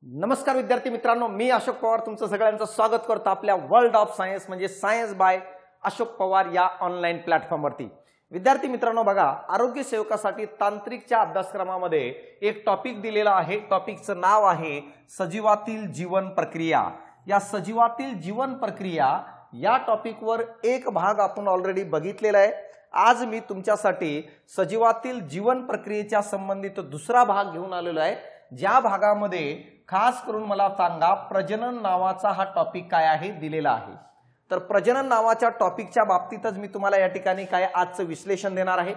नमस्कार विद्यार्थी मित्रांनो, मी अशोक पवार तुमचं सगळ्यांचं स्वागत करतो आपल्या वर्ल्ड ऑफ सायन्स म्हणजे सायन्स बाय अशोक पवार या ऑनलाईन प्लॅटफॉर्मवरती। विद्यार्थी मित्रांनो बघा, आरोग्य सेवकासाठी तांत्रिकच्या अभ्यासक्रमामध्ये एक टॉपिक दिलेला आहे। टॉपिकचं नाव आहे सजीवातील जीवन प्रक्रिया। या सजीवातील जीवन प्रक्रिया या टॉपिकवर एक भाग आपण ऑलरेडी बघितलेला आहे। आज मी तुमच्यासाठी सजीवातील जीवन प्रक्रियेच्या संबंधित दुसरा भाग घेऊन आलेलो आहे, ज्या भागामध्ये खास करून मला सांगा प्रजनन नावाचा हा टॉपिक काय आहे दिलेला आहे। तर प्रजनन नावाच्या टॉपिकच्या बाबतीतच मी तुम्हाला या ठिकाणी काय आजचं विश्लेषण देणार आहे।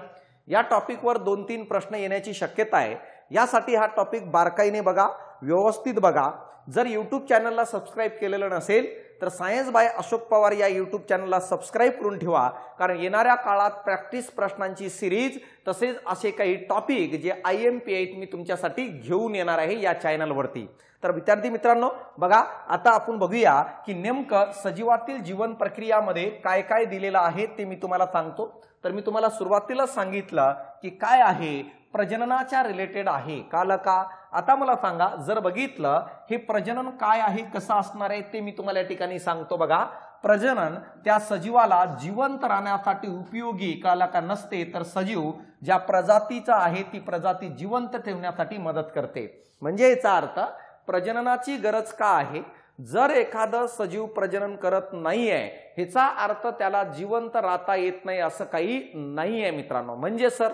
या टॉपिकवर 2-3 प्रश्न येण्याची शक्यता आहे, यासाठी हा टॉपिक बारकाईने बघा, व्यवस्थित बघा। जर YouTube चॅनलला सबस्क्राइब केलेलं नसेल तर सायन्स बाय अशोक पवार या YouTube चॅनलला सबस्क्राइब करून ठेवा, कारण येणाऱ्या काळात प्रॅक्टिस प्रश्नांची सिरीज तसेच असे काही टॉपिक जे IMP8 मी तुमच्यासाठी घेऊन येणार आहे या चॅनलवरती। तर विद्यार्थी मित्रांनो बघा, आता आपण बघूया की नेमकं सजीवातील जीवन प्रक्रियामध्ये काय काय दिलेलं आहे ते मी तुम्हाला सांगतो। तर मी तुम्हाला सुरुवातीला सांगितलं की काय आहे प्रजननाच्या रिलेटेड आहे का। आता मला सांगा, जर बघितलं हे प्रजनन काय आहे कसं असणार आहे ते मी तुम्हाला या ठिकाणी सांगतो। बघा, प्रजनन त्या सजीवाला जिवंत राहण्यासाठी उपयोगी का नसते, तर सजीव ज्या प्रजातीचा आहे ती प्रजाती जिवंत ठेवण्यासाठी मदत करते। म्हणजे याचा अर्थ प्रजननाची गरज का आहे। जर एखादं सजीव प्रजनन करत नाहीये ह्याचा अर्थ त्याला जिवंत राहता येत नाही असं काही नाहीये मित्रांनो। म्हणजे सर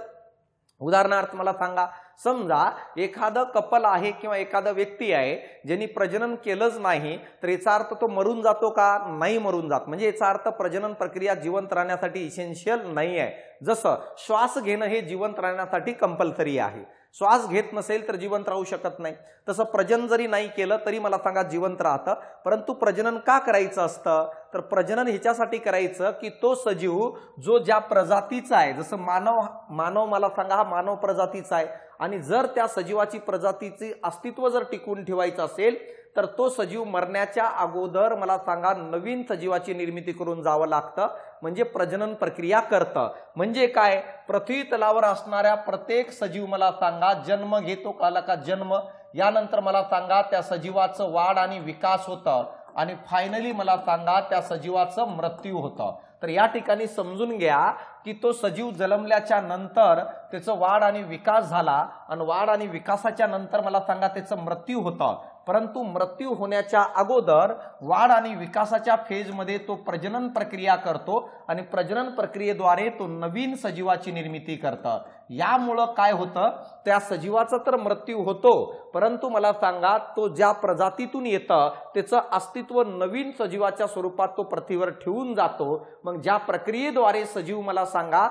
उदाहरणार्थ मला सांगा, समजा एखादं कपल आहे किंवा एखादा व्यक्ती आहे ज्यांनी प्रजनन केलंच नाही, तर याचा अर्थ तो मरून जातो का? नाही मरून जात। म्हणजे याचा अर्थ प्रजनन प्रक्रिया जिवंत राहण्यासाठी इसेन्शियल नाही आहे। जसं श्वास घेणं हे जिवंत राहण्यासाठी कंपल्सरी आहे, श्वास घेत नसेल तर जिवंत राहू शकत नाही। तसं प्रजनन जरी नाही केलं तरी मला सांगा जिवंत राहतं। परंतु प्रजनन का करायचं असतं, तर प्रजनन ह्याच्यासाठी करायचं की तो सजीव जो ज्या प्रजातीचा आहे, जसं मानव मला सांगा हा मानव प्रजातीचा आहे, आणि जर त्या सजीवाची प्रजातीचे अस्तित्व जर टिकवून ठेवायचं असेल तर तो सजीव मरण्याच्या अगोदर मला सांगा नवीन सजीवाची निर्मिती करून जावं लागतं, म्हणजे प्रजनन प्रक्रिया करतं। म्हणजे काय, पृथ्वी तलावर असणाऱ्या प्रत्येक सजीव मला सांगा जन्म घेतो का जन्म, यानंतर मला सांगा त्या सजीवाचं वाढ आणि विकास होतं, आणि फायनली मला सांगा त्या सजीवाचं मृत्यू होतं। तर या ठिकाणी समजून घ्या की तो सजीव जन्मल्याच्या नंतर त्याचं वाढ आणि विकास झाला, आणि वाढ आणि विकासाच्या नंतर मला सांगा त्याचं मृत्यू होतं। परंतु मृत्यू होण्याच्या अगोदर वाढ आणि विकासाच्या फेजमध्ये तो प्रजनन प्रक्रिया करतो, आणि प्रजनन प्रक्रियेद्वारे तो नवीन सजीवाची निर्मिती करतं। यामुळं काय होतं, त्या सजीवाचा तर मृत्यू होतो, परंतु मला सांगा तो ज्या प्रजातीतून येतं त्याचं अस्तित्व नवीन सजीवाच्या स्वरूपात तो पृथ्वीवर ठेवून जातो। मग ज्या प्रक्रियेद्वारे सजीव मला सांगा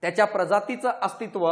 त्याच्या प्रजातीचं अस्तित्व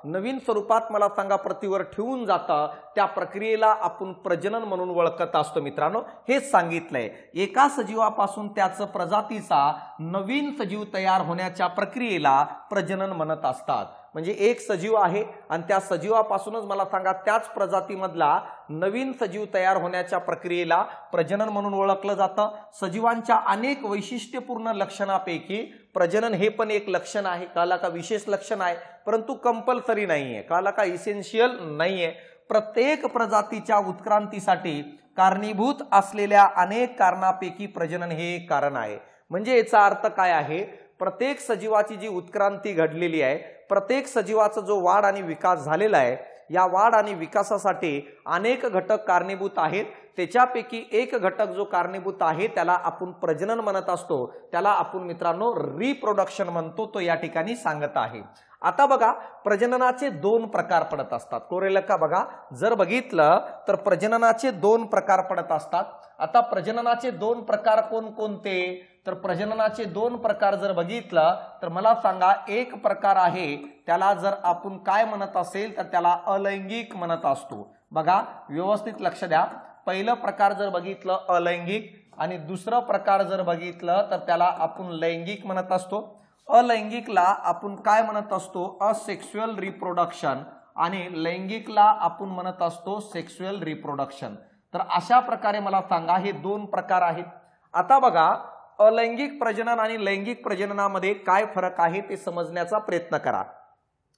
नवीन स्वरूपात मला सांगा पृथ्वीवर ठेवून जातं, त्या प्रक्रियेला आपण प्रजनन म्हणून ओळखत असतो। मित्रांनो हेच सांगितलंय, एका सजीवापासून त्याचं प्रजातीचा नवीन सजीव तयार होण्याच्या प्रक्रियेला प्रजनन म्हणत असतात। म्हणजे एक सजीव आहे आणि त्या सजीवापासूनच मला सांगा त्याच प्रजातीमधला नवीन सजीव तयार होण्याच्या प्रक्रियेला प्रजनन म्हणून ओळखलं जातं। सजीवांच्या अनेक वैशिष्ट्यपूर्ण लक्षणांपैकी प्रजनन हे पण एक लक्षण आहे का विशेष लक्षण आहे, परंतु कंपल्सरी नाहीये का इसेन्शियल नाहीये। प्रत्येक प्रजातीच्या उत्क्रांतीसाठी कारणीभूत असलेल्या अनेक कारणांपैकी प्रजनन हे एक कारण आहे। म्हणजे याचा अर्थ काय आहे, प्रत्येक सजीवाची जी उत्क्रांती घडलेली आहे, प्रत्येक सजीवाचा जो वाढ आणि विकास झालेला आहे, या वाढ आणि विकासासाठी अनेक घटक कारणीभूत आहेत। त्याच्यापैकी एक घटक जो कारणीभूत आहे त्याला आपण प्रजनन म्हणत असतो, त्याला आपण मित्रांनो रिप्रोडक्शन म्हणतो, तो या ठिकाणी सांगत आहे। आता बघा, प्रजननाचे 2 प्रकार पडत असतात। कोरेल का बघा, जर बघितलं तर प्रजननाचे 2 प्रकार पडत असतात। आता प्रजननाचे 2 प्रकार कोणकोणते, तर प्रजननाचे 2 प्रकार जर बघितलं तर मला सांगा एक प्रकार आहे त्याला जर आपण काय म्हणत असेल तर त्याला अलैंगिक म्हणत असतो। बघा व्यवस्थित लक्ष द्या, पहिलं प्रकार जर बघितलं अलैंगिक, आणि दुसरं प्रकार जर बघितलं तर त्याला आपण लैंगिक म्हणत असतो। अलैंगिकला आपण काय म्हणत असतो, असेक्सुअल रिप्रोडक्शन, आणि लैंगिकला आपण म्हणत असतो सेक्सुअल रिप्रोडक्शन। तर अशा प्रकारे मला सांगा हे 2 प्रकार आहेत। आता बघा, अलैंगिक प्रजनन आणि लैंगिक प्रजननामध्ये काय फरक आहे ते समजण्याचा प्रयत्न करा।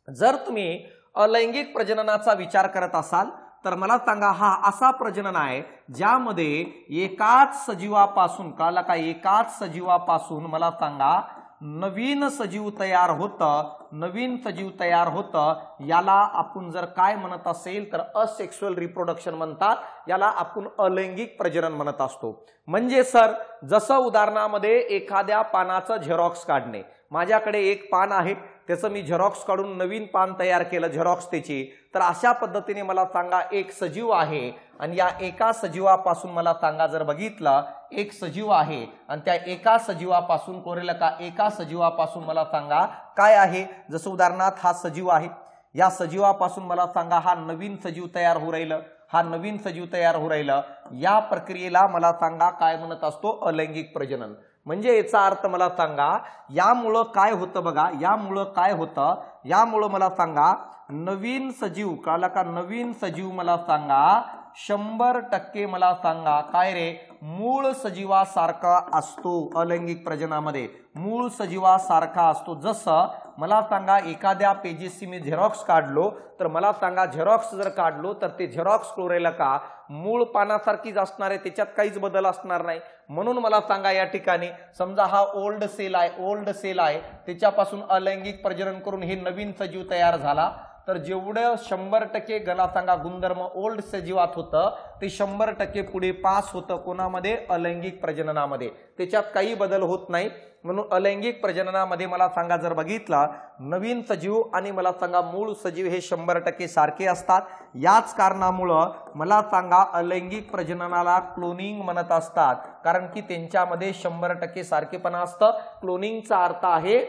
जर तुम्ही अलैंगिक प्रजननाचा विचार करत असाल तर मला सांगा हा असा प्रजनन आहे ज्यामध्ये एकाच सजीवापासून कळलं का, एकाच सजीवापासून मला सांगा नवीन सजीव तयार होतं, नवीन सजीव तयार होतं, याला आपण जर काय म्हणत असेल तर असेक्सुअल रिप्रोडक्शन म्हणतात, याला आपण अलैंगिक प्रजनन म्हणत असतो। म्हणजे सर जसं उदाहरणामध्ये एखाद्या पानाचं झेरॉक्स काढणे, माझ्याकडे एक पान आहे त्याचं मी झेरॉक्स काढून नवीन पान तयार केलं झेरॉक्स त्याची, तर अशा पद्धतीने मला सांगा एक सजीव आहे आणि या एका सजीवापासून मला सांगा जर बघितलं एक सजीव आहे आणि त्या एका सजीवापासून कोरेल का एका सजीवापासून मला सांगा काय आहे, जसं उदाहरणार्थ हा सजीव आहे, या सजीवापासून मला सांगा हा नवीन सजीव तयार होऊ राहिलं, हा नवीन सजीव तयार होऊ राहिलं, या प्रक्रियेला मला सांगा काय म्हणत असतो अलैंगिक प्रजनन। म्हणजे याचा अर्थ मला सांगा यामुळं काय होतं बघा, यामुळं काय होतं, यामुळं मला सांगा नवीन सजीव कळलं का, नवीन सजीव मला सांगा 100% मला सांगा काय रे मूळ सजीवासारखा असतो, अलैंगिक प्रजनामध्ये मूळ सजीवासारखा असतो। जसं मला सांगा एखाद्या पेजेसची मी झेरॉक्स काढलो तर मला सांगा झेरॉक्स जर काढलो तर ते झेरॉक्स क्लोरेला का मूळ पानासारखीच असणार आहे, त्याच्यात काहीच बदल असणार नाही। म्हणून मला सांगा या ठिकाणी समजा हा ओल्ड सेल आहे, ओल्ड सेल आहे त्याच्यापासून अलैंगिक प्रजनन करून हे नवीन सजीव तयार झाला, तर जेवढं 100% गला सांगा गुणधर्म ओल्ड सजीवात होतं ते 100% पुढे पास होतं कोणामध्ये अलैंगिक प्रजननामध्ये, त्याच्यात काही बदल होत नाही। म्हणून अलैंगिक प्रजननामध्ये मला सांगा जर बघितला नवीन सजीव आणि मला सांगा मूळ सजीव हे 100% सारखे असतात। याच कारणामुळं मला सांगा अलैंगिक प्रजननाला क्लोनिंग म्हणत असतात, कारण की त्यांच्यामध्ये 100% सारखेपणा असतं। क्लोनिंगचा अर्थ आहे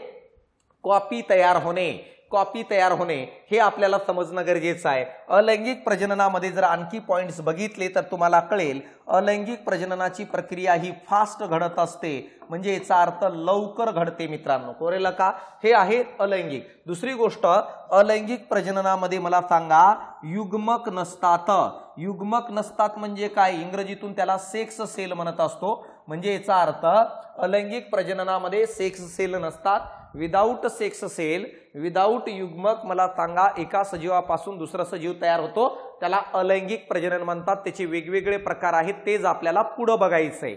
कॉपी तयार होणे, कॉपी तयार होणे हे आपल्याला समजणं गरजेचं आहे। अलैंगिक प्रजननामध्ये जर आणखी पॉइंट्स बघितले तर तुम्हाला कळेल अलैंगिक प्रजननाची प्रक्रिया ही फास्ट घडत असते, म्हणजे याचा अर्थ लवकर घडते मित्रांनो, कोरेला का हे आहे अलैंगिक। दुसरी गोष्ट अलैंगिक प्रजननामध्ये मला सांगा युग्मक नसतात, युग्मक नसतात म्हणजे काय, इंग्रजीतून त्याला सेक्स सेल म्हणत असतो, म्हणजे याचा अर्थ अलैंगिक प्रजननामध्ये सेक्स सेल नसतात, विदाउट सेक्स सेल विदाउट युग्मक मला सांगा एका सजीवापासून दुसरा सजीव तयार होतो, त्याला अलैंगिक प्रजनन म्हणतात। त्याचे वेगवेगळे प्रकार आहेत, तेच आपल्याला पुढे बघायचंय।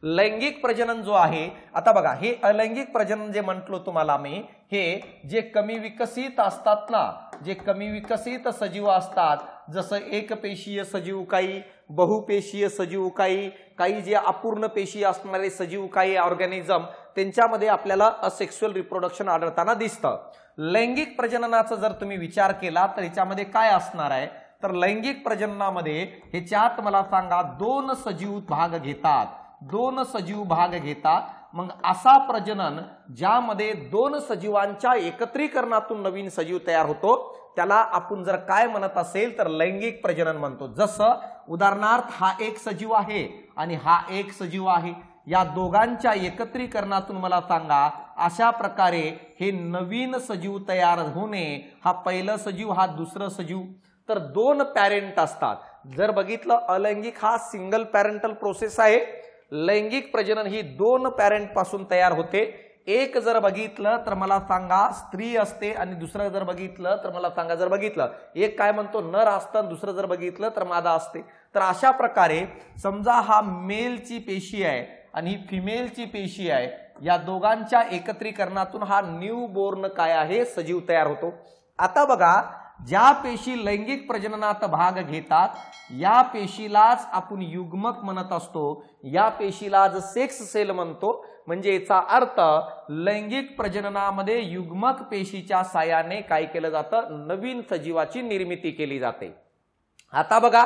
लैंगिक प्रजनन जो आहे आता बघा, हे अलैंगिक प्रजनन जे म्हटलो तुम्हाला मी, हे जे कमी विकसित असतात ना, जे कमी विकसित सजीव असतात, जसं एकपेशीय सजीव काही, बहुपेशीय सजीव काही, काही जे अपूर्ण पेशी असणारे सजीव काही ऑर्गॅनिझम, त्यांच्यामध्ये आपल्याला असेक्सुअल रिप्रोडक्शन आढळताना दिसतं। लैंगिक प्रजननाचा जर तुम्ही विचार केला तर याच्यामध्ये काय असणार आहे, तर लैंगिक प्रजननामध्ये ह्याच्यात मला सांगा 2 सजीव भाग घेतात, 2 सजीव भाग घेतात। मग असा प्रजनन ज्यामध्ये 2 सजीवांच्या एकत्रीकरणातून नवीन सजीव तयार होतो त्याला आपण जर काय म्हणत असेल तर लैंगिक प्रजनन म्हणतो। जसं उदाहरणार्थ हा एक सजीव आहे आणि हा एक सजीव आहे, या दोघांच्या एकत्रीकरणातून मला सांगा अशा प्रकारे हे नवीन सजीव तयार होणे, हा पहिला सजीव हा दुसरा सजीव, तर 2 पॅरेंट असतात। जर बघितलं अलैंगिक हा सिंगल पॅरेंटल प्रोसेस आहे, लैंगिक प्रजनन ही 2 पॅरेंट पासून तयार होते। एक जर बघितलं तर मला सांगा स्त्री असते आणि दुसरं जर बघितलं तर मला सांगा जर बघितलं एक काय म्हणतो नर असतं, दुसरं जर बघितलं तर मादा असते। तर अशा प्रकारे समजा हा मेलची पेशी आहे आणि ही फिमेलची पेशी आहे, या दोघांच्या एकत्रीकरणातून हा न्यू बोर्न काय आहे सजीव तयार होतो। आता बघा ज्या पेशी लैंगिक प्रजननात भाग घेतात या पेशीलाच आपण युग्मक म्हणत असतो, या पेशीलाच सेक्स सेल म्हणतो। म्हणजे याचा अर्थ लैंगिक प्रजननामध्ये युग्मक पेशीच्या साहाय्याने काय केलं जातं, नवीन सजीवाची निर्मिती केली जाते। आता बघा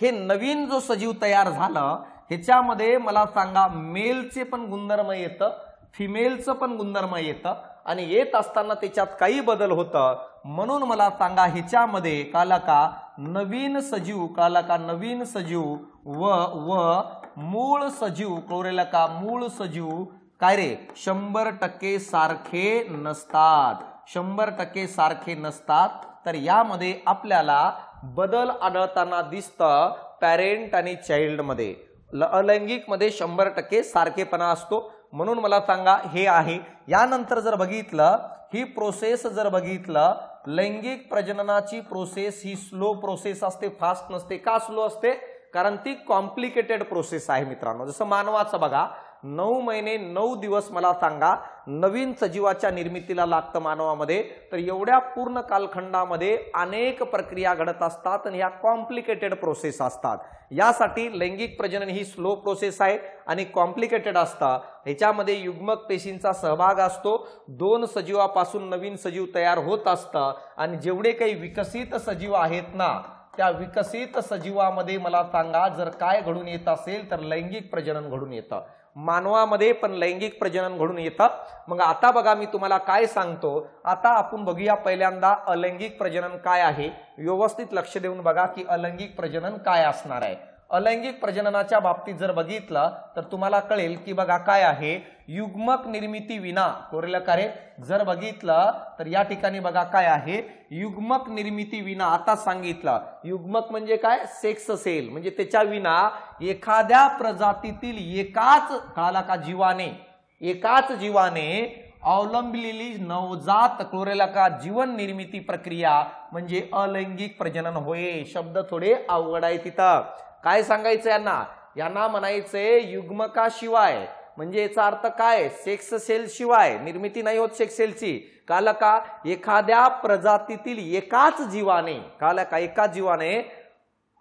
हे नवीन जो सजीव तयार झालं ह्याच्यामध्ये मला सांगा मेलचे पण गुणधर्म येतं, फिमेलचं पण गुणधर्म येतं आणि येत असताना त्याच्यात काही बदल होतं। म्हणून मला सांगा ह्याच्यामध्ये काला का नवीन सजीव, काला का नवीन सजीव व मूळ सजीव क्लोरेला का मूळ सजीव काय रे 100% सारखे नसतात, 100% सारखे नसतात। तर यामध्ये आपल्याला बदल आढळताना दिसतं पॅरेंट आणि चाइल्ड मध्ये। अलैंगिक मध्ये 100% सारखेपणा असतो, म्हणून मला सांगा हे आहे। यानंतर जर बघितलं ही प्रोसेस जर बघितलं लैंगिक प्रजननाची प्रोसेस ही स्लो प्रोसेस असते, फास्ट नसते. का स्लो असते? कारण ती कॉम्प्लिकेटेड प्रोसेस आहे मित्रांनो. जसं मानवाचं बघा, 9 महिने 9 दिवस मला सांगा नवीन सजीवाच्या निर्मितीला लागतं मानवामध्ये. तर एवढ्या पूर्ण कालखंडामध्ये अनेक प्रक्रिया घडत असतात आणि ह्या कॉम्प्लिकेटेड प्रोसेस असतात. यासाठी लैंगिक प्रजनन ही स्लो प्रोसेस आहे आणि कॉम्प्लिकेटेड असतं. ह्याच्यामध्ये युग्मक पेशींचा सहभाग असतो. 2 सजीवापासून नवीन सजीव तयार होत असतं आणि जेवढे काही विकसित सजीव आहेत ना, त्या विकसित सजीवामध्ये मला सांगा जर काय घडून येत असेल तर लैंगिक प्रजनन घडून येतं. मानवामध्ये पण लैंगिक प्रजनन घडून येतं. मग आता बघा मी तुम्हाला काय सांगतो. आता आपण बघूया पहिल्यांदा अलैंगिक प्रजनन काय आहे. व्यवस्थित लक्ष देऊन बघा की अलैंगिक प्रजनन काय असणार आहे. अलैंगिक प्रजननाच्या बाबतीत जर बघितलं तर तुम्हाला कळेल की बघा काय आहे, युग्मक निर्मिती विना कोरेलकारे जर बघितलं तर या ठिकाणी बघा काय आहे, युग्मक निर्मिती विना. आता सांगितलं युग्मक म्हणजे काय, सेक्स सेल म्हणजे त्याच्या विना एखाद्या प्रजातीतील एकाच जीवाने अवलंबलेली नवजात क्लोरेला जीवन निर्मिती प्रक्रिया म्हणजे अलैंगिक प्रजनन होय. शब्द थोडे अवघड आहे. तिथं काय सांगायचं यांना म्हणायचंय युग्मकाशिवाय, म्हणजे याचा अर्थ काय, सेक्स सेल शिवाय निर्मिती नाही होत सेक्स सेलची. काल का एखाद्या प्रजातीतील एकाच जीवाने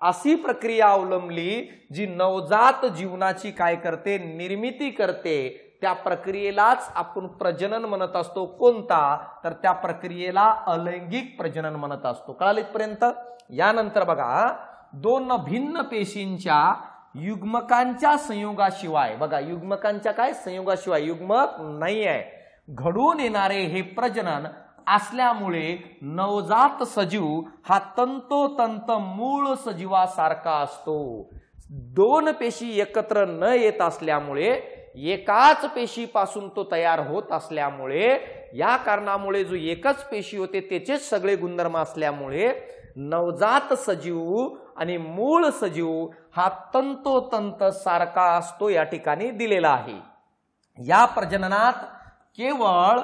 अशी प्रक्रिया अवलंबली जी नवजात जीवनाची काय करते, निर्मिती करते. त्या प्रक्रियेलाच आपण प्रजनन म्हणत असतो. कोणता, तर त्या प्रक्रियेला अलैंगिक प्रजनन म्हणत असतो. कळालं इथपर्यंत. यानंतर बघा 2 भिन्न पेशींच्या युग्मकांच्या संयोगाशिवाय, बघा युग्मकांच्या काय संयोगाशिवाय, युग्मक नाही आहे, घडून येणारे हे प्रजनन असल्यामुळे नवजात सजीव हा तंतोतंत मूळ सजीवासारखा असतो. 2 पेशी एकत्र न येत असल्यामुळे, एकाच पेशीपासून तो तयार होत असल्यामुळे, या कारणामुळे जो एकच पेशी होते त्याचेच सगळे गुणधर्म असल्यामुळे नवजात सजीव आणि मूळ सजीव हा तंतोतंत सारखा असतो या ठिकाणी दिलेला आहे. या प्रजननात केवळ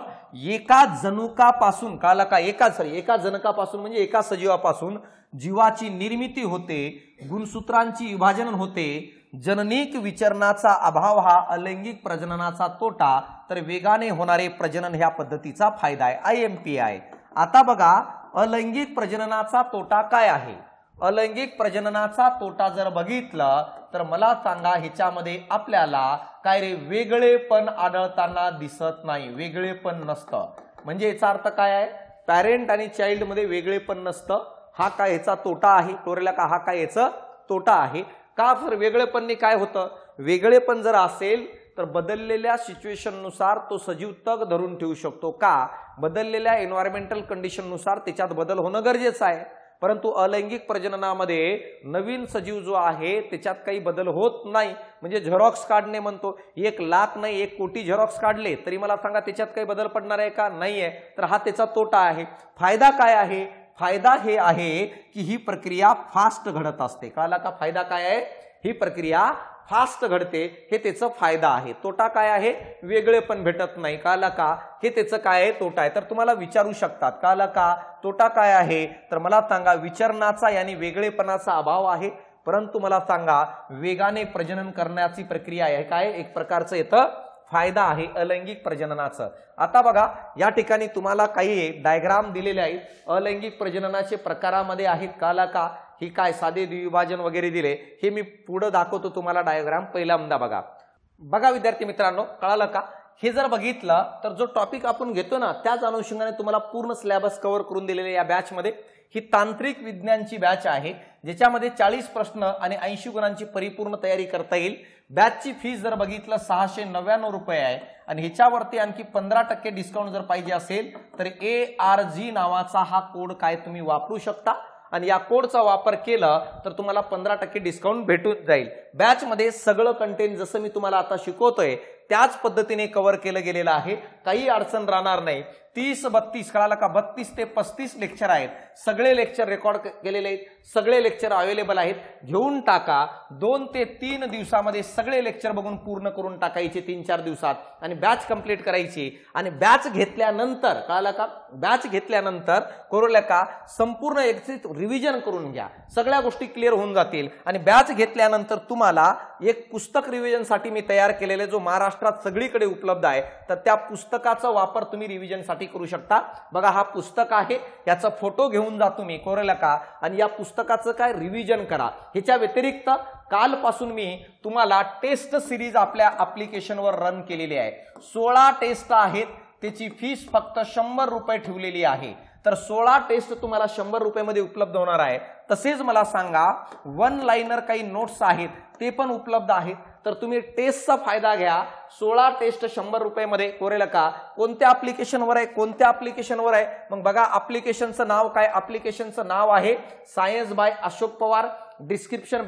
एका जनुकापासून एका जनकापासून म्हणजे एका सजीवापासून जीवाची निर्मिती होते, गुणसूत्रांची विभाजन होते. जननिक विचरणाचा अभाव हा अलैंगिक प्रजननाचा तोटा, तर वेगाने होणारे प्रजनन ह्या पद्धतीचा फायदा आहे. IMP. आता बघा अलैंगिक प्रजननाचा तोटा काय आहे. अलैंगिक प्रजननाचा तोटा जर बघितलं तर मला सांगा ह्याच्यामध्ये आपल्याला काय रे, वेगळेपण आढळताना दिसत नाही, वेगळेपण नसतं. म्हणजे याचा अर्थ काय आहे, पॅरेंट आणि चाइल्ड मध्ये वेगळेपण नसतं. हा काय याचा तोटा आहे. कोरेला का हा काय याचा तोटा आहे. का, तर वेगळेपणने काय होतं, वेगळेपण जर असेल तर बदललेल्या सिच्युएशननुसार तो सजीव तग धरून ठेवू शकतो. का, बदललेल्या एन्व्हायरमेंटल कंडिशननुसार त्याच्यात बदल होणं गरजेचं आहे. परंतु अलैंगिक प्रजननामध्ये नवीन सजीव जो आहे त्याच्यात काही बदल होत नाही. म्हणजे झेरॉक्स काढणे म्हणतो, 1 लाख नाही 1 कोटी झेरॉक्स काढले तरी मला सांगा त्याच्यात काही बदल पडणार आहे का, नाही आहे. तर हा त्याचा तोटा आहे. फायदा काय आहे, फायदा हे आहे की ही प्रक्रिया फास्ट घडत असते. कळाला का, फायदा काय आहे, ही प्रक्रिया फास्ट घडते, हे त्याचा फायदा आहे. तोटा काय आहे, वेगळेपण भेटत नाही. कळाला का, हे त्याचं काय आहे, तोटा आहे. तर तुम्हाला विचारू शकतात कळाला का, तोटा काय आहे, तर मला सांगा विचरणाचा यानी वेगळेपणाचा अभाव आहे. परंतु मला सांगा वेगाने प्रजनन करण्याची प्रक्रिया आहे, काय एक प्रकारचं येतं फायदा आहे अलैंगिक प्रजननाचं. आता बघा या ठिकाणी तुम्हाला काही डायग्राम दिलेले आहेत. अलैंगिक प्रजननाचे प्रकारामध्ये आहेत. कळाला का, ही काय साधे द्विभाजन वगैरे दिले, हे मी पुढे दाखवतो तुम्हाला डायग्राम. पहिल्यांदा बघा विद्यार्थी मित्रांनो, कळालं का, हे जर बघितलं तर जो टॉपिक आपण घेतो ना त्याच अनुषंगाने तुम्हाला पूर्ण सिलेबस कव्हर करून दिलेले या बॅच मध्ये. ही तांत्रिक विज्ञानची बॅच आहे ज्याच्यामध्ये 40 प्रश्न आणि 80 गुणांची परिपूर्ण तयारी करता येईल. बॅचची फीस जर बघितलं 699 रुपये आहे आणि ह्याच्यावरती आणखी 15% डिस्काउंट जर पाहिजे असेल तर ARG नावाचा हा कोड काय तुम्ही वापरू शकता आणि या कोडचा वापर केला तर तुम्हाला 15% डिस्काउंट भेटून जाईल. बॅच मध्ये सगळं कंटेंट जसं मी तुम्हाला आता शिकवतोय त्याच पद्धतीने कव्हर केलं गेलेलं आहे, काही अडचण राहणार नाही. 30-32 कळालं का, 32 ते 35 लेक्चर आहेत. सगळे लेक्चर रेकॉर्ड केलेले आहेत, सगळे लेक्चर अवेलेबल आहेत. घेऊन टाका. 2 ते 3 दिवसामध्ये सगळे लेक्चर बघून पूर्ण करून टाकायचे 3-4 दिवसात आणि बॅच कंप्लीट करायची. आणि बॅच घेतल्यानंतर कळालं का, बॅच घेतल्यानंतर करूया का संपूर्ण एक्झिट रिव्हिजन करून घ्या, सगळ्या गोष्टी क्लिअर होऊन जातील. आणि बॅच घेतल्यानंतर तुम्हाला एक पुस्तक रिव्हिजनसाठी मी तयार केलेले, जो महाराष्ट्रात सगळीकडे उपलब्ध आहे, तर त्या पुस्तकाचा वापर तुम्ही रिव्हिजनसाठी करू शकता. बघा हा पुस्तक आहे, याचा फोटो घेऊन जा तुम्ही कोरेला का आणि या पुस्तकाचं काय रिव्हिजन करा. ह्याच्या व्यतिरिक्त कालपासून मी तुम्हाला टेस्ट सिरीज आपल्या ऍप्लिकेशनवर रन केलेली आहे. 16 टेस्ट आहेत, त्याची फीस फक्त 100 रुपये ठेवलेली आहे. तर 16 टेस्ट तुम्हाला 100 रुपयामध्ये उपलब्ध होणार आहे. तसेच मला सांगा, वन लाइनर काही नोट्स आहेत ते पण उपलब्ध आहेत. तर तुम्ही टेस्टचा फायदा घ्या. 16 टेस्ट 100 रुपयामध्ये कोरेला का. कोणत्या ऍप्लिकेशनवर आहे, कोणत्या ऍप्लिकेशनवर आहे, मग बघा ऍप्लिकेशनचं नाव काय. ऍप्लिकेशनचं नाव आहे science by Ashok Pawar. Description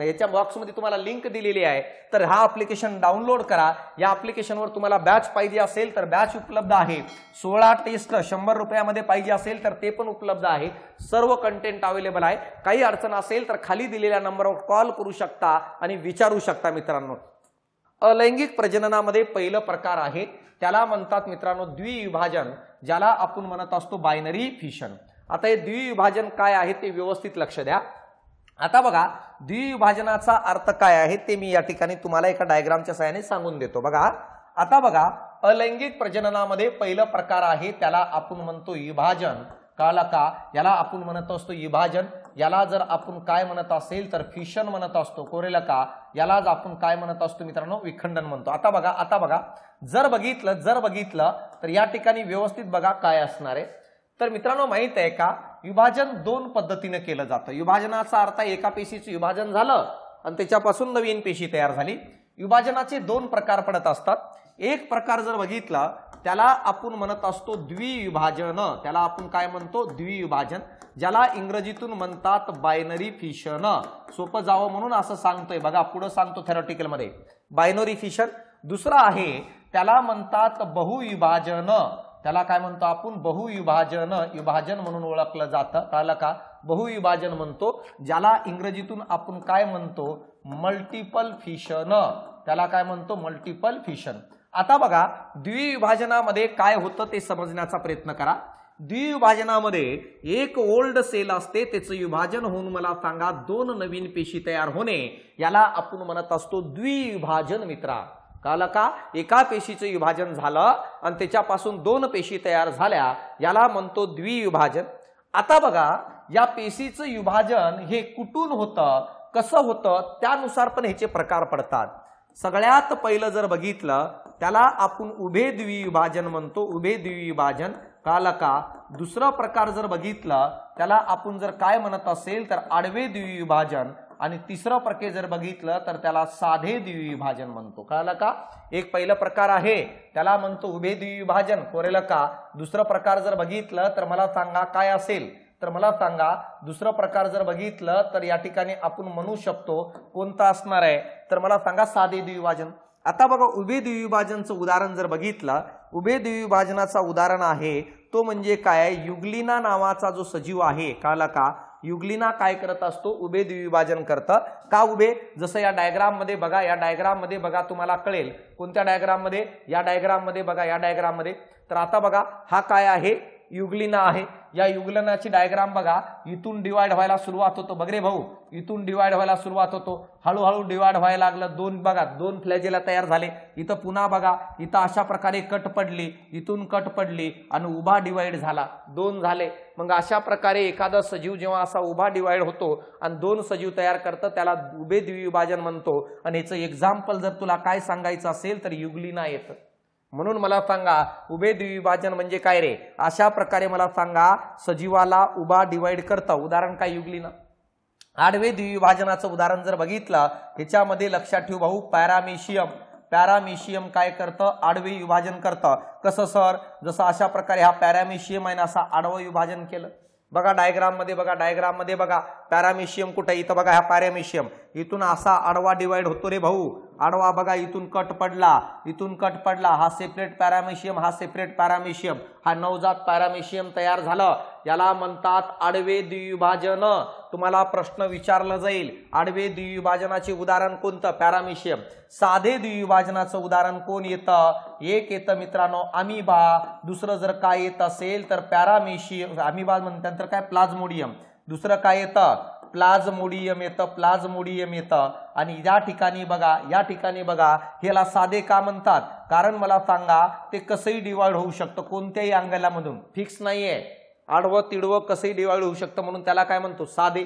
याच्या बॉक्समध्ये तुम्हाला लिंक दिलेली आहे. तर हा ऍप्लिकेशन डाउनलोड करा. या ऍप्लिकेशनवर तुम्हाला बॅच पाहिजे असेल तर बॅच उपलब्ध आहे. 16 टेस्ट 100 रुपयामध्ये पाहिजे असेल तर ते पण उपलब्ध आहे. सर्व कंटेंट अवेलेबल आहे. काही अडचण असेल तर खाली दिलेल्या नंबरवर कॉल करू शकता आणि विचारू शकता. मित्रांनो, अलैंगिक प्रजननामध्ये पहिलं प्रकार आहे, त्याला म्हणतात मित्रांनो द्विविभाजन, ज्याला आपण म्हणत असतो बायनरी फिशन. आता हे द्विविभाजन काय आहे ते व्यवस्थित लक्ष द्या. आता बघा, द्विविभाजनाचा अर्थ काय आहे ते मी या ठिकाणी तुम्हाला एका डायग्रामच्या सहाय्याने सांगून देतो. बघा आता बघा, अलैंगिक प्रजननामध्ये पहिला प्रकार आहे, त्याला आपण म्हणतो विभाजन. कळालं का, याला आपण म्हणत असतो विभाजन. याला जर आपण काय म्हणत असेल तर फिशन म्हणत असतो कोरेला का. यालाच आपण काय म्हणत असतो मित्रांनो, विखंडन म्हणतो. आता बघा जर बघितलं तर या ठिकाणी व्यवस्थित बघा काय असणार आहे. तर मित्रांनो माहित आहे का, विभाजन 2 पद्धतीने केलं जातं. विभाजनाचा अर्थ एका पेशीचं विभाजन झालं आणि त्याच्यापासून नवीन पेशी तयार झाली. विभाजनाचे 2 प्रकार पडत असतात. एक प्रकार जर बघितला त्याला आपण म्हणत असतो द्विविभाजन. त्याला आपण काय म्हणतो, द्विविभाजन, ज्याला इंग्रजीतून म्हणतात बायनरी फिशन. सोपं जावं म्हणून असं सांगतोय. बघा पुढे सांगतो थेरॉटिकल मध्ये, बायनरी फिशन. दुसरा आहे त्याला म्हणतात बहुविभाजन. त्याला काय म्हणतो आपण, बहुविभाजन. विभाजन म्हणून ओळखलं जातं. कळलं का, बहुविभाजन म्हणतो, ज्याला इंग्रजीतून आपण काय म्हणतो, मल्टिपल फिशन. त्याला काय म्हणतो, मल्टिपल फिशन. आता बघा, द्विविभाजनामध्ये काय होतं ते समजण्याचा प्रयत्न करा. द्विविभाजनामध्ये एक ओल्ड सेल असते, त्याचं विभाजन होऊन मला सांगा 2 नवीन पेशी तयार होणे, याला आपण म्हणत असतो द्विविभाजन. मित्रा कळलं का, एका पेशीचं विभाजन झालं आणि त्याच्यापासून 2 पेशी तयार झाल्या, याला म्हणतो द्विविभाजन. आता बघा, या पेशीचं विभाजन हे कुठून होतं, कसं होतं, त्यानुसार पण ह्याचे प्रकार पडतात. सगळ्यात पहिलं जर बघितलं त्याला आपण उभे द्विविभाजन म्हणतो. उभे द्विविभाजन. कळलं का. दुसरा प्रकार जर बघितलं त्याला आपण जर काय म्हणत असेल तर आडवे द्विविभाजन. आणि तिसरा प्रकार जर बघितलं तर त्याला साधे द्विविभाजन म्हणतो. कळलं का. एक पहिला प्रकार आहे त्याला म्हणतो उभे द्विविभाजन कोरेला का. दुसरा प्रकार जर बघितलं तर मला सांगा काय असेल, तर मला सांगा दुसरा प्रकार जर बघितलं तर या ठिकाणी आपण म्हणू शकतो कोणता असणार आहे, तर मला सांगा साधे द्विविभाजन. आता बघा, उभे द्विविभाजनचं उदाहरण जर बघितलं, उभे द्विविभाजनाचा उदाहरण आहे तो म्हणजे काय, युग्लिना नावाचा जो सजीव आहे. कळलं का. युग्लिना काय करत असतो, उभे द्विविभाजन करतं. का उभे, जसं या डायग्राम मध्ये बघा, या डायग्राम मध्ये बघा तुम्हाला कळेल. कोणत्या डायग्राम मध्ये, या डायग्राम मध्ये बघा, या डायग्राम मध्ये. तर आता बघा हा काय आहे, युग्लिना आहे. या युग्लिनाची डायग्राम बघा, इथून डिवाइड व्हायला सुरुवात होतो. बघ रे भाऊ, इथून डिवाइड व्हायला सुरुवात होतो, हळूहळू डिवाइड व्हायला लागलं. 2 बघा, 2 फ्लॅजेला तयार झाले. इथं पुन्हा बघा, इथं अशा प्रकारे कट पडली, इथून कट पडली आणि उभा डिवाइड झाला, 2 झाले. मग अशा प्रकारे एखादा सजीव जेव्हा असा उभा डिवाइड होतो आणि 2 सजीव तयार करतं त्याला उभे द्विविभाजन म्हणतो. आणि याचं एक्झाम्पल जर तुला काय सांगायचं असेल तर युग्लिना येतं. म्हणून मला सांगा उभे द्विविभाजन म्हणजे काय रे, अशा प्रकारे मला सांगा सजीवाला उभा डिवाइड करतं. उदाहरण काय, युग्लिना. आडवे द्विविभाजनाचं उदाहरण जर बघितलं ह्याच्यामध्ये लक्षात ठेव भाऊ, पॅरामेशियम. पॅरामेशियम काय करतं, आडवे विभाजन करतं. कसं सर, जसं अशा प्रकारे हा पॅरामेशियम आहे ना, असा आडवं विभाजन केलं. बघा डायग्राम मध्ये बघा पॅरामेशियम कुठे, इथं बघा हा पॅरामेशियम, इथून असा आडवा डिवाइड होतो रे भाऊ, आडवा बघा, इथून कट पडला, हा सेपरेट पॅरामेशियम, हा सेपरेट पॅरामेशियम, हा नवजात पॅरामेशियम तयार झालं, याला म्हणतात आडवे द्विविभाजन. तुम्हाला प्रश्न विचारला जाईल आडवे द्विविभाजनाचे उदाहरण कोणतं, पॅरामेशियम. साधे द्विविभाजनाचं उदाहरण कोण येतं, एक येतं मित्रांनो अमिबा, दुसरं जर काय येत असेल तर पॅरामेशियम, अमिबा म्हणतात काय प्लाझ्मोडियम, दुसरं काय येतं प्लाझ्मोडियम येतं. आणि या ठिकाणी बघा ह्याला साधे का म्हणतात, कारण मला सांगा ते कसंही डिवाइड होऊ शकतं कोणत्याही अँगलमधून, फिक्स नाहीये, आडवं तिडवं कसंही डिवाइड होऊ शकतं, म्हणून त्याला काय म्हणतो साधे.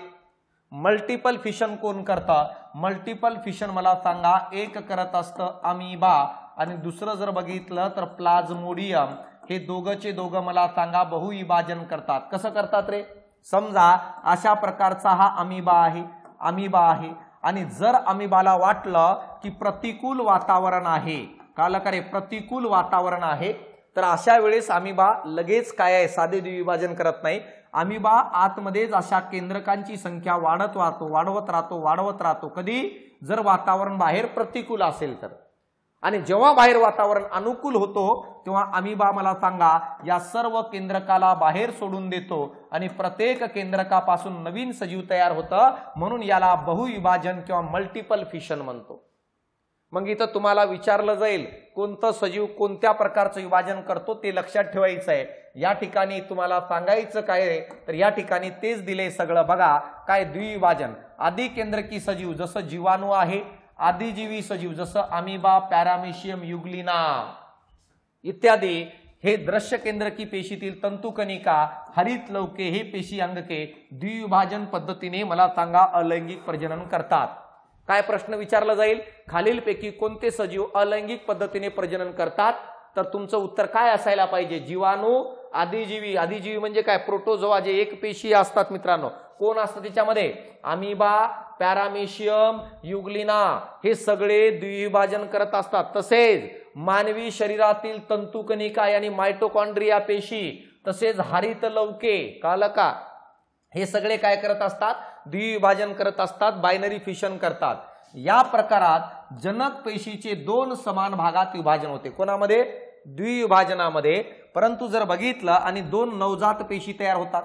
मल्टिपल फिशन कोण करतं, मल्टिपल फिशन मला सांगा एक करत असतं अमिबा, आणि दुसरं जर बघितलं तर प्लाझ्मोडियम. हे दोघंचे दोघं मला सांगा बहुविभाजन करतात. कसं करतात रे, समजा अशा प्रकारचा हा अमिबा आहे आणि जर अमिबाला वाटलं की प्रतिकूल वातावरण आहे, कळलं का रे, प्रतिकूल वातावरण आहे, तर अशा वेळेस अमिबा लगेच काय आहे साधे द्विविभाजन करत नाही. अमिबा आतमध्येच अशा केंद्रकांची संख्या वाढवत राहतो कधी, जर वातावरण बाहेर प्रतिकूल असेल तर. आणि जेव्हा बाहेर वातावरण अनुकूल होतो तेव्हा अमिबा मला सांगा या सर्व केंद्रकाला बाहेर सोडून देतो आणि प्रत्येक केंद्रकापासून नवीन सजीव तयार होतं, म्हणून याला बहुविभाजन किंवा मल्टिपल फिशन म्हणतो. मग इथं तुम्हाला विचारलं जाईल कोणतं सजीव कोणत्या प्रकारचं विभाजन करतो ते लक्षात ठेवायचं आहे. या ठिकाणी तुम्हाला सांगायचं काय तर या ठिकाणी तेच दिले सगळं बघा, काय द्विविभाजन. आधी केंद्रकी सजीव जसं जीवाणू आहे, आदिजीवी सजीव जसं अमिबा, पॅरामेशियम, युग्लिना इत्यादी, हे दृश्य केंद्रकी पेशीतील तंतुकणिका, हरित लवके हे पेशी अंगके द्विविभाजन पद्धतीने मला सांगा अलैंगिक प्रजनन करतात. काय प्रश्न विचारला जाईल, खालीलपैकी कोणते सजीव अलैंगिक पद्धतीने प्रजनन करतात, तर तुमचं उत्तर काय असायला पाहिजे, जीवाणू, आदिजीवी. आदिजीवी म्हणजे काय, प्रोटोझोआ, जे एक पेशी असतात मित्रांनो. कोण असतं त्याच्यामध्ये, अमिबा, पॅरामेशियम, युग्लिना, हे सगळे द्विविभाजन करत असतात. तसेच मानवी शरीरातील तंतुकणिका आणि मायटोकॉन्ड्रिया पेशी, तसेच हरित लवके, कळलं का, हे सगळे काय करत असतात, द्विविभाजन करत असतात, बायनरी फिशन करतात. या प्रकारात जनक पेशीचे दोन समान भागात विभाजन होते. कोणामध्ये, द्विविभाजनामध्ये. परंतु जर बघितलं आणि दोन नवजात पेशी तयार होतात,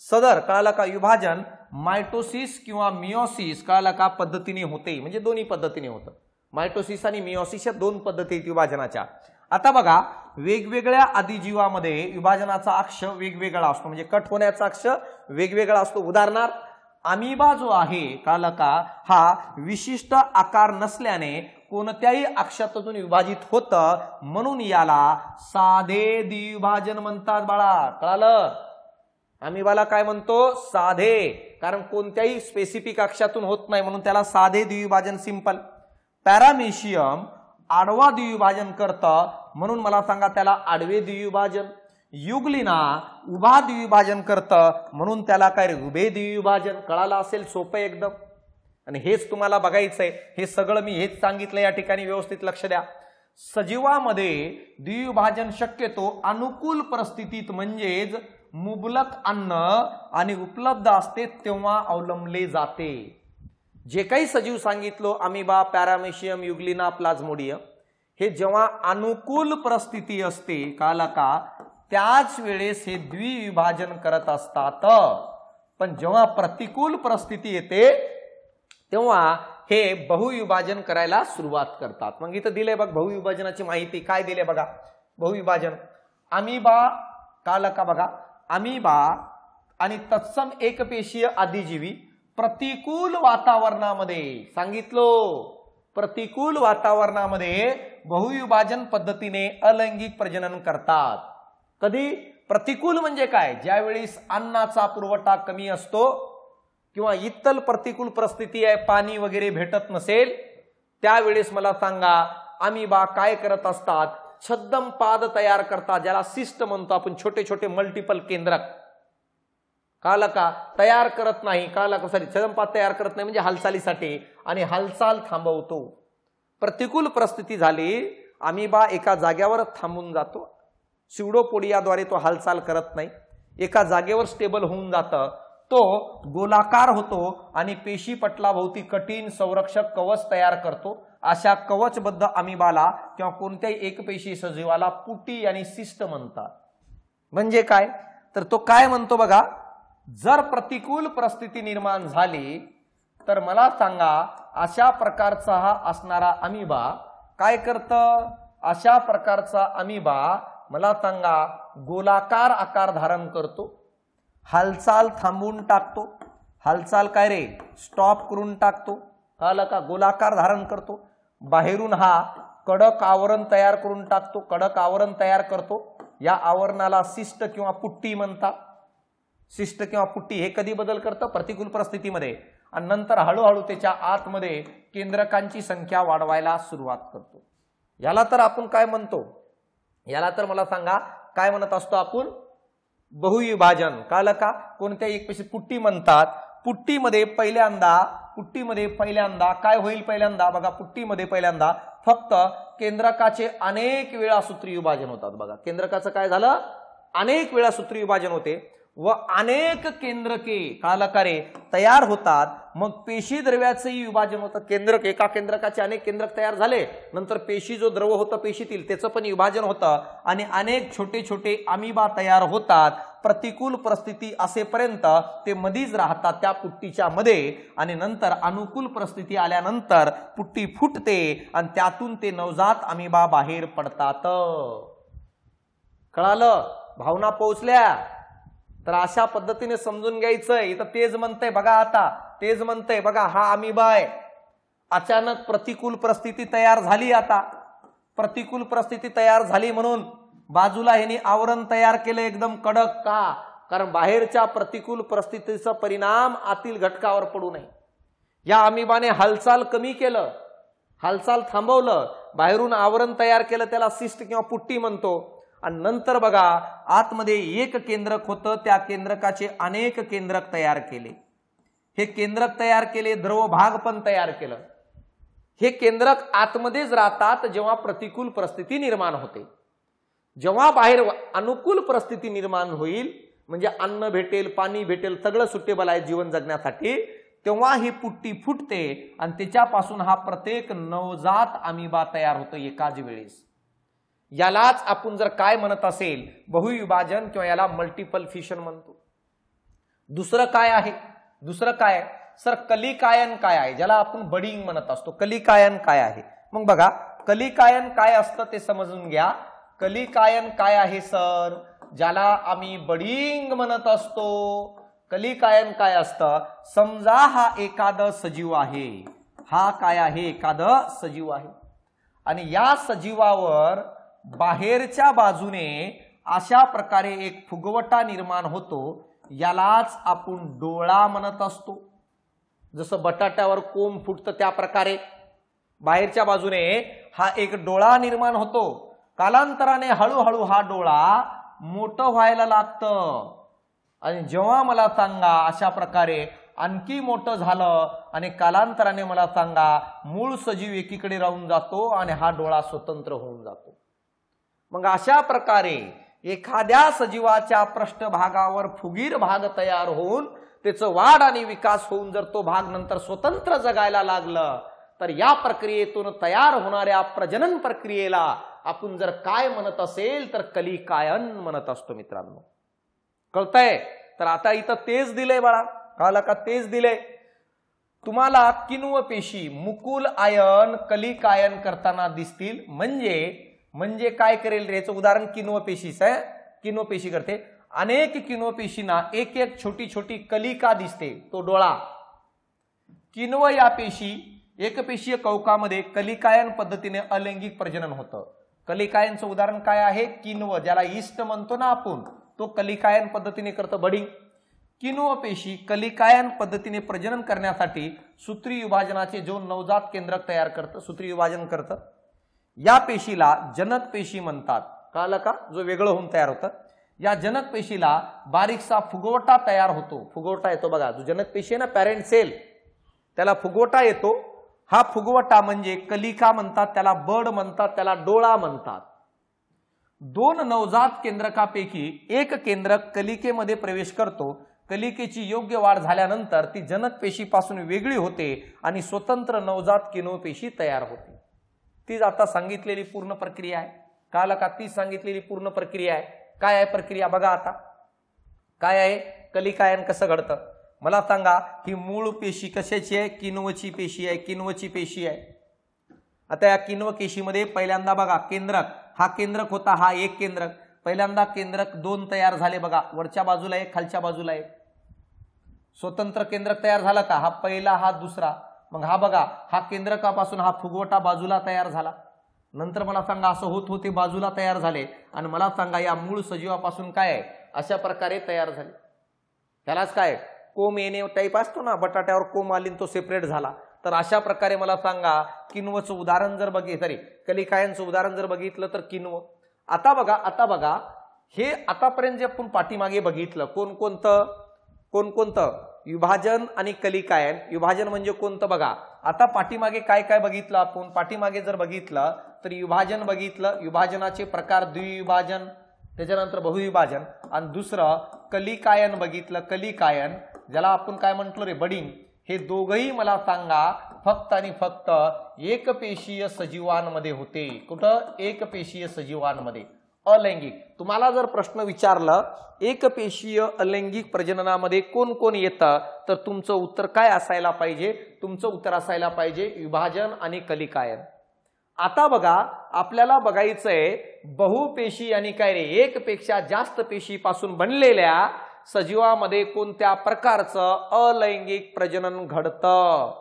सदर कळलं का विभाजन मायटोसिस किंवा मियोसिस कळलं का पद्धतीने होते, म्हणजे दोन्ही पद्धतीने होतं. मायटोसिस आणि मियोसिस या दोन पद्धती विभाजनाच्या. आता बघा वेगवेगळ्या आदिजीवामध्ये विभाजनाचा अक्ष वेगवेगळा असतो, म्हणजे कट होण्याचा अक्ष वेगवेगळा असतो. उदाहरणार्थ अमिबा जो आहे कळलं का, हा विशिष्ट आकार नसल्याने कोणत्याही अक्षातून विभाजित होतं, म्हणून याला साधे द्विविभाजन म्हणतात बाळा. कळलं, अमिबाला काय म्हणतो, साधे, कारण कोणत्याही स्पेसिफिक अक्षातून होत नाही, म्हणून त्याला साधे द्विविभाजन, सिंपल. पॅरामेशियम आडवा द्विविभाजन करतं, म्हणून मला सांगा त्याला आडवे द्विविभाजन. युग्लिना उभा द्विविभाजन करतं, म्हणून त्याला काय उभे द्विविभाजन. कळालं असेल, सोपं एकदम. आणि हेच तुम्हाला बघायचंय, हे सगळं मी हेच सांगितलं, या ठिकाणी व्यवस्थित लक्ष द्या. सजीवामध्ये द्विविभाजन शक्यतो अनुकूल परिस्थितीत, म्हणजेच मुबलक अन्न आणि उपलब्ध असते तेव्हा अवलंबले जाते. जे काही सजीव सांगितलो, अमिबा, पॅरामेशियम, युग्लिना, प्लाझ्मोडियम, हे जेव्हा अनुकूल परिस्थिती असते कळलं का, त्याच वेळेस हे द्विविभाजन करत असतात. पण जेव्हा प्रतिकूल परिस्थिती येते तेव्हा हे बहुविभाजन करायला सुरुवात करतात. मग इथं दिले बघ बहुविभाजनाची माहिती, काय दिले बघा. बहुविभाजन अमिबा कळलं का बघा, अमिबा आणि तत्सम एकपेशीय आदिजीवी प्रतिकूल वातावरणामध्ये, सांगितलो प्रतिकूल वातावरणामध्ये बहुविभाजन पद्धतीने अलैंगिक प्रजनन करतात. कधी, प्रतिकूल म्हणजे काय, ज्यावेळी अन्नाचा पुरवठा कमी असतो किंवा इतर प्रतिकूल परिस्थिती आहे, पाणी वगैरे भेटत नसेल, त्यावेळेस मला सांगा अमिबा काय करत असतात, छद्म पाद तयार करतात, ज्याला सिस्ट म्हणतो आपण, छोटे छोटे मल्टिपल केंद्रक कळलं का, तयार करत नाही. कळलं का, सॉरी, छद्म पाद तयार करत नाही म्हणजे हालचालीसाठी, आणि हालचाल थांबवतो. प्रतिकूल परिस्थिती झाली, अमिबा एका जाग्यावर थांबून जातो, स्युडोपोडियाद्वारे तो हालचाल करत नाही. एका जागेवर स्टेबल होऊन जातं, तो गोलाकार होतो आणि पेशी पटलाभोवती कठीण संरक्षक कवच तयार करतो. अशा कवचबद्ध अमिबाला किंवा कोणत्याही एकपेशी सजीवाला पुटी आणि सिस्ट म्हणतात. म्हणजे काय तर तो काय म्हणतो बघा, जर प्रतिकूल परिस्थिती निर्माण झाली तर मला सांगा अशा प्रकारचा हा असणारा अमिबा काय करतं, अशा प्रकारचा अमिबा मला सांगा गोलाकार आकार धारण करतो, हालचाल थांबवून टाकतो, हालचाल काय रे स्टॉप करून टाकतो, कळलं का, गोलाकार धारण करतो, बाहेरून हा कडक आवरण तयार करून टाकतो, कडक आवरण तयार करतो. या आवरणाला सिस्ट किंवा पुट्टी म्हणतात. सिस्ट किंवा पुट्टी हे कधी बदल करतं, प्रतिकूल परिस्थितीमध्ये, आणि नंतर हळूहळू त्याच्या आतमध्ये केंद्रकांची संख्या वाढवायला सुरुवात करतो. याला तर आपण काय म्हणतो, याला तर मला सांगा काय म्हणत असतो आपण, बहुविभाजन. कळलं का, कोणत्या एक पेशी पुट्टी म्हणतात. पुट्टीमध्ये पहिल्यांदा काय होईल, पहिल्यांदा बघा पुट्टीमध्ये पहिल्यांदा फक्त केंद्रकाचे अनेक वेळा सूत्री विभाजन होतात. बघा केंद्रकाचं काय झालं, अनेक वेळा सूत्री विभाजन होते व अनेक केंद्रके कालकारे तयार होतात. मग पेशी द्रव्याचंही विभाजन होतं. केंद्रक, एका केंद्रकाचे अनेक केंद्रक तयार झाले, नंतर पेशी जो द्रव होतं पेशीतील त्याचं पण विभाजन होतं आणि अनेक छोटे छोटे अमिबा तयार होतात. प्रतिकूल परिस्थिती असेपर्यंत ते मधीच राहतात त्या पुट्टीच्या मध्ये, आणि नंतर अनुकूल परिस्थिती आल्यानंतर पुट्टी फुटते आणि त्यातून ते नवजात अमिबा बाहेर पडतात. कळालं, भावना पोहोचल्या तर अशा पद्धतीने समजून घ्यायचंय. इथं तेज म्हणतंय बघा, आता तेज म्हणतंय बघा हा अमिबा आहे, अचानक प्रतिकूल परिस्थिती तयार झाली. आता प्रतिकूल परिस्थिती तयार झाली म्हणून बाजूला ह्याने आवरण तयार केलं एकदम कडक. का, कारण बाहेरच्या प्रतिकूल परिस्थितीचा परिणाम आतील घटकावर पडू नये. या अमिबाने हालचाल कमी केलं, हालचाल थांबवलं, बाहेरून आवरण तयार केलं, त्याला सिस्ट किंवा पुट्टी म्हणतो. आणि नंतर बघा आतमध्ये एक केंद्रक होतं, त्या केंद्रकाचे अनेक केंद्रक तयार केले. हे केंद्रक तयार केले, द्रव भाग पण तयार केलं. हे केंद्रक आतमध्येच राहतात जेव्हा प्रतिकूल परिस्थिती निर्माण होते. जेव्हा बाहेर अनुकूल परिस्थिती निर्माण होईल, म्हणजे अन्न भेटेल, पाणी भेटेल, सगळं सुटेबल आहे जीवन जगण्यासाठी, तेव्हा ही पुट्टी फुटते आणि त्याच्यापासून हा प्रत्येक नवजात अमिबा तयार होतो एकाच वेळेस. यालाच आपण जर काय म्हणत असेल, बहुविभाजन किंवा याला मल्टिपल फिशन म्हणतो. दुसरं काय आहे, दुसरं काय सर, कलिकायन काय आहे, ज्याला आपण बडिंग म्हणत असतो. कलिकायन काय आहे, मग बघा कलिकायन काय असतं ते समजून घ्या. कलिकायन काय आहे सर, ज्याला आम्ही बडिंग म्हणत असतो. कलिकायन काय असतं, समजा हा एखादा सजीव आहे, हा काय आहे, एखादा सजीव आहे, आणि या सजीवावर बाहेरच्या बाजूने अशा प्रकारे एक फुगवटा निर्माण होतो. यालाच आपण डोळा म्हणत असतो. जसं बटाट्यावर कोंब फुटतं त्या प्रकारे बाहेरच्या बाजूने हा एक डोळा निर्माण होतो. कालांतराने हळूहळू हा डोळा मोठं व्हायला लागतं आणि जेव्हा मला सांगा अशा प्रकारे आणखी मोठं झालं आणि कालांतराने मला सांगा मूळ सजीव एकीकडे राहून जातो आणि हा डोळा स्वतंत्र होऊन जातो. मग अशा प्रकारे एखाद्या सजीवाच्या पृष्ठभागावर फुगीर भाग तयार होऊन त्याचं वाढ आणि विकास होऊन जर तो भाग नंतर स्वतंत्र जगायला लागलं तर या प्रक्रियेतून तयार होणाऱ्या प्रजनन प्रक्रियेला आपण जर काय म्हणत असेल तर कलिकायन म्हणत असतो. मित्रांनो कळतंय? तर आता इथं तेज दिलंय बाळा, कळलं का? तेज दिलंय तुम्हाला. किण्व पेशी मुकुल आयन कलिकायन करताना दिसतील. म्हणजे काय करेल रे, याचं उदाहरण किण्व पेशीच आहे. किण्व पेशी करते, अनेक किण्व पेशींना एक एक छोटी छोटी कलिका दिसते, तो डोळा. किण्व या पेशी एकपेशीय कवकामध्ये कलिकायन पद्धतीने अलैंगिक प्रजनन होतं. कलिकायनचं उदाहरण काय आहे, किण्व, ज्याला ईस्ट म्हणतो ना आपण, तो कलिकायन पद्धतीने करतं बडिंग. किण्व पेशी कलिकायन पद्धतीने प्रजनन करण्यासाठी सूत्री विभाजनाचे जो नवजात केंद्रक तयार करतं, सूत्री विभाजन करतं. या पेशीला जनक पेशी म्हणतात. कळलं का? जो वेगळं होऊन तयार होतं. या जनक पेशीला बारीकसा फुगवटा तयार होतो. फुगवटा येतो बघा, जो जनक पेशी आहे ना, पॅरेंट सेल, त्याला फुगवटा येतो. हा फुगवटा म्हणजे कलिका म्हणतात, त्याला बड म्हणतात, त्याला डोळा म्हणतात. दोन नवजात केंद्रकापैकी एक केंद्रक कलिकेमध्ये प्रवेश करतो. कलिकेची योग्य वाढ झाल्यानंतर ती जनक पेशीपासून वेगळी होते आणि स्वतंत्र नवजात किण्व पेशी तयार होते. तीच आता सांगितलेली पूर्ण प्रक्रिया आहे. कळलं का? ती सांगितलेली पूर्ण प्रक्रिया आहे. काय आहे प्रक्रिया बघा आता. काय आहे? कलिकायन कसं घडतं मला सांगा. ही मूळ पेशी कशाची आहे? किण्वची पेशी आहे. किण्वची पेशी आहे. आता या किण्व पेशीमध्ये पहिल्यांदा बघा केंद्रक, हा केंद्रक होता, हा एक केंद्रक. पहिल्यांदा केंद्रक दोन तयार झाले बघा. वरच्या बाजूला एक, खालच्या बाजूला एक. स्वतंत्र केंद्रक तयार झाला का? हा पहिला, हा दुसरा. मग हा बघा, हा केंद्रकापासून हा फुगवटा बाजूला तयार झाला. नंतर मला सांगा असं होत होते बाजूला तयार झाले. आणि मला सांगा या मूळ सजीवापासून काय आहे? अशा प्रकारे तयार झाले. त्यालाच काय कोंब येणे टाईप असतो ना, बटाट्यावर कोंब आली तो सेपरेट झाला. तर अशा प्रकारे मला सांगा किण्वचं उदाहरण जर बघितलं, कलिकायनचं उदाहरण जर बघितलं तर किण्व. आता बघा हे आतापर्यंत जे आपण पाठीमागे बघितलं कोणकोणतं विभाजन आणि कलिकायन. विभाजन म्हणजे कोणतं बघा. आता पाठीमागे काय काय बघितलं आपण? पाठीमागे जर बघितलं तर विभाजन बघितलं. विभाजनाचे प्रकार द्विविभाजन, त्याच्यानंतर बहुविभाजन, आणि दुसरं कलिकायन बघितलं. कलिकायन ज्याला आपण काय म्हटलं रे, बडिंग. हे दोघही मला सांगा फक्त आणि फक्त एकपेशीय सजीवांमध्ये होते. कुठं? एकपेशीय सजीवांमध्ये. अलैंगिक. तुम्हाला जर प्रश्न विचारलं एकपेशीय अलैंगिक प्रजननामध्ये कोण कोण येतं, तर तुमचं उत्तर काय असायला पाहिजे? तुमचं उत्तर असायला पाहिजे विभाजन आणि कलिकायन. आता बघा आपल्याला बघायचंय बहुपेशी आणि काय रे, एक पेक्षा जास्त पेशीपासून बनलेल्या सजीवामध्ये कोणत्या प्रकारचं अलैंगिक प्रजनन घडतं.